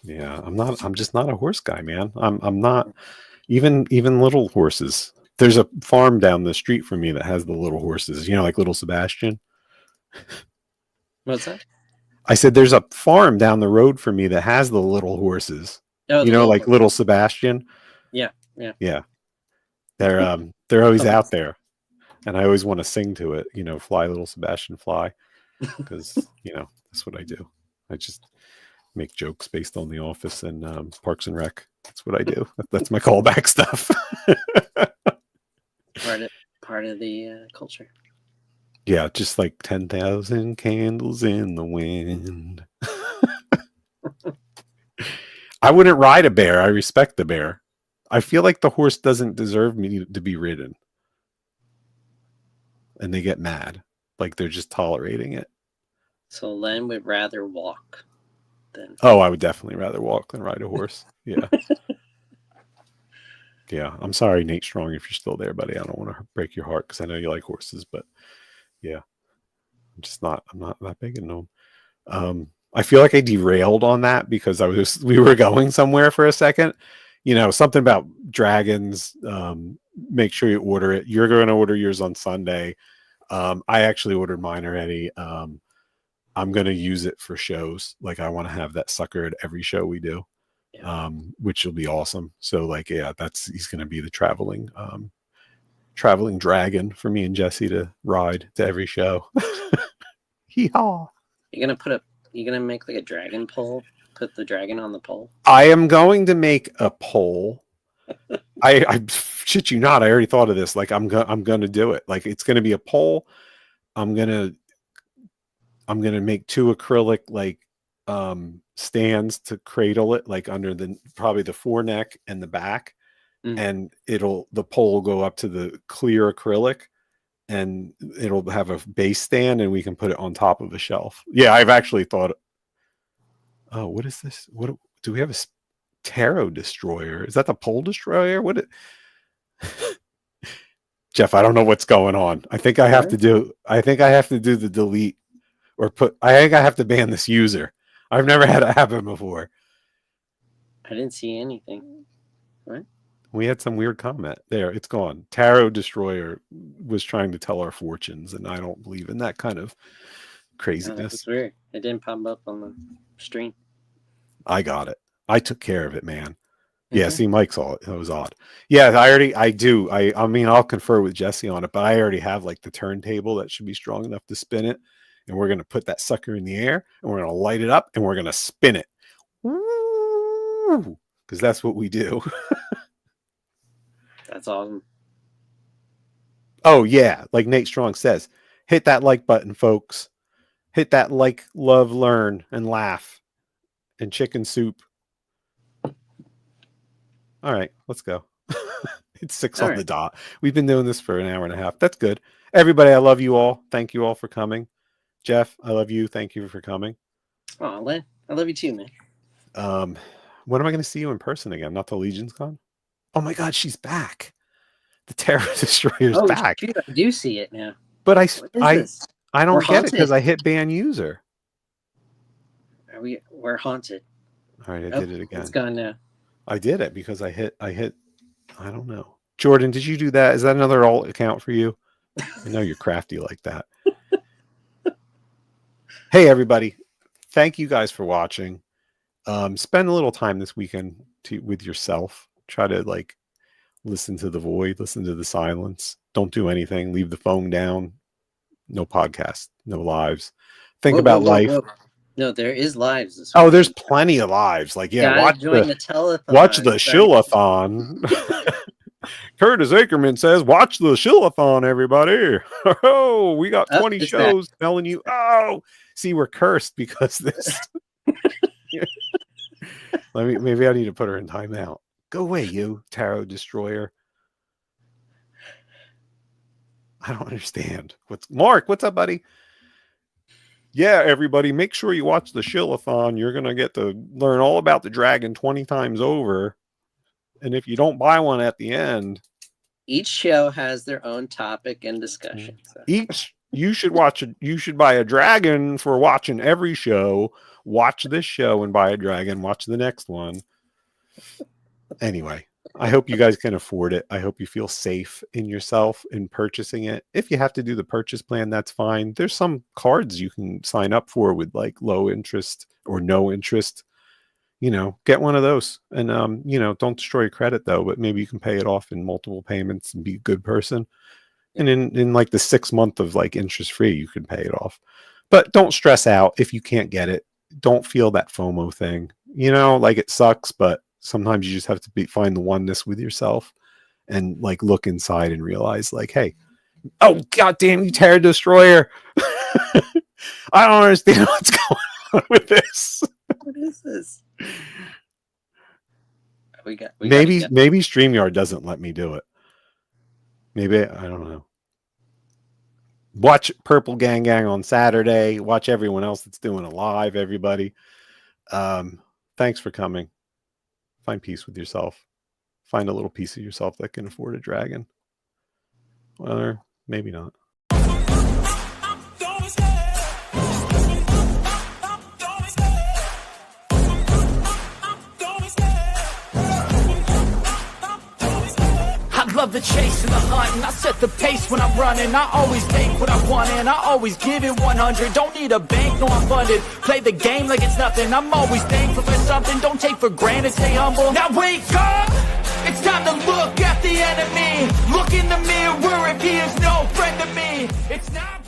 Yeah, I'm just not a horse guy, man. I'm not even little horses. There's a farm down the street from me that has the little horses, you know, like little Sebastian. What's that? I said there's a farm down the road from me that has the little horses. Oh, you know, like little Sebastian. Yeah. They're always out there. And I always want to sing to it, you know, fly little Sebastian fly. Because, you know, that's what I do. I just make jokes based on The Office and Parks and Rec. That's what I do. That's my callback stuff. part of the culture. Yeah, just like 10,000 candles in the wind. I wouldn't ride a bear. I respect the bear. I feel like the horse doesn't deserve me to be ridden. And they get mad. Like they're just tolerating it. So Len would rather walk than. Oh, I would definitely rather walk than ride a horse. Yeah. Yeah. I'm sorry, Nate Strong, if you're still there, buddy. I don't want to break your heart because I know you like horses, but yeah. I'm not that big into them. I feel like I derailed on that because we were going somewhere for a second. You know, something about dragons. Make sure you order it. You're going to order yours on Sunday. I actually ordered mine already. I'm going to use it for shows. Like I want to have that sucker at every show we do, which will be awesome. So like, yeah, he's going to be the traveling dragon for me and Jesse to ride to every show. Hee-haw. You're gonna make like a dragon pole. Put the dragon on the pole. I am going to make a pole. I shit you not. I already thought of this. Like I'm gonna do it. Like it's gonna be a pole. I'm gonna make 2 acrylic like stands to cradle it, like under probably the foreneck and the back, and the pole will go up to the clear acrylic, and it'll have a base stand, and we can put it on top of a shelf. Yeah, I've actually thought. Oh, what is this? What do we have? A tarot destroyer? Is that the pole destroyer? Jeff, I don't know what's going on. I think I have to do the delete or I think I have to ban this user. I've never had it happen before. I didn't see anything. What? We had some weird comment there. It's gone. Tarot destroyer was trying to tell our fortunes, and I don't believe in that kind of craziness. That's weird. It didn't pop up on the stream. I got it. I took care of it, man. Yeah, see, Mike saw it. It was odd. Yeah, I do. I mean, I'll confer with Jesse on it, but I already have like the turntable that should be strong enough to spin it. And we're going to put that sucker in the air, and we're going to light it up, and we're going to spin it. Because that's what we do. That's awesome. Oh, yeah. Like Nate Strong says, hit that like button, folks. Hit that like, love, learn, and laugh. And chicken soup. All right, let's go. It's 6 on the dot. We've been doing this for an hour and a half. That's good. Everybody, I love you all. Thank you all for coming. Jeff, I love you. Thank you for coming. Oh, Len, I love you too, man. When am I going to see you in person again? Not the Legion's Con? Oh my God, she's back. The Terror Destroyer's back. Shoot, I do see it now. But I don't get it because I hit ban user. We're haunted. All right, I did it again. It's gone now. I did it because I hit. I don't know. Jordan, did you do that? Is that another alt account for you? I know you're crafty like that. Hey, everybody. Thank you guys for watching. Spend a little time this weekend with yourself. Try to like listen to the void, listen to the silence. Don't do anything. Leave the phone down. No podcast, no lives. Think about life. Whoa. No, there is lives this week. Oh, there's plenty of lives. Like, yeah, watch the telethon. Watch the shillathon. Curtis Ackerman says, watch the shillathon, everybody. Oh, we got 20 shows telling you. Oh, see, we're cursed because this. Maybe I need to put her in timeout. Go away, you tarot destroyer. I don't understand. Mark, what's up, buddy? Yeah, everybody, make sure you watch the shillathon. You're going to get to learn all about the dragon 20 times over. And if you don't buy one at the end... Each show has their own topic and discussion. So. You should buy a dragon for watching every show. Watch this show and buy a dragon. Watch the next one. Anyway, I hope you guys can afford it. I hope you feel safe in yourself in purchasing it. If you have to do the purchase plan, that's fine. There's some cards you can sign up for with like low interest or no interest. You know, get one of those. And, don't destroy your credit though, but maybe you can pay it off in multiple payments and be a good person. And in like the 6 month of like interest free, you can pay it off. But don't stress out if you can't get it. Don't feel that FOMO thing. Like it sucks, but sometimes you just have to find the oneness with yourself and like look inside and realize like, hey, oh goddamn you Terror Destroyer. I don't understand what's going on with this. What is this? we got maybe StreamYard doesn't let me do it. Maybe I don't know. Watch Purple Gang Gang on Saturday. Watch everyone else that's doing a live. Everybody, thanks for coming. Find peace with yourself. Find a little piece of yourself that can afford a dragon. Or maybe not. I love the chase and the hunt, and I set the pace when I'm running. I always take what I want, and I always give it 100. Don't need a bank, no, I'm funded. Play the game like it's nothing. I'm always thankful for something. Don't take for granted, stay humble. Now wake up! It's time to look at the enemy. Look in the mirror if he is no friend to me. It's not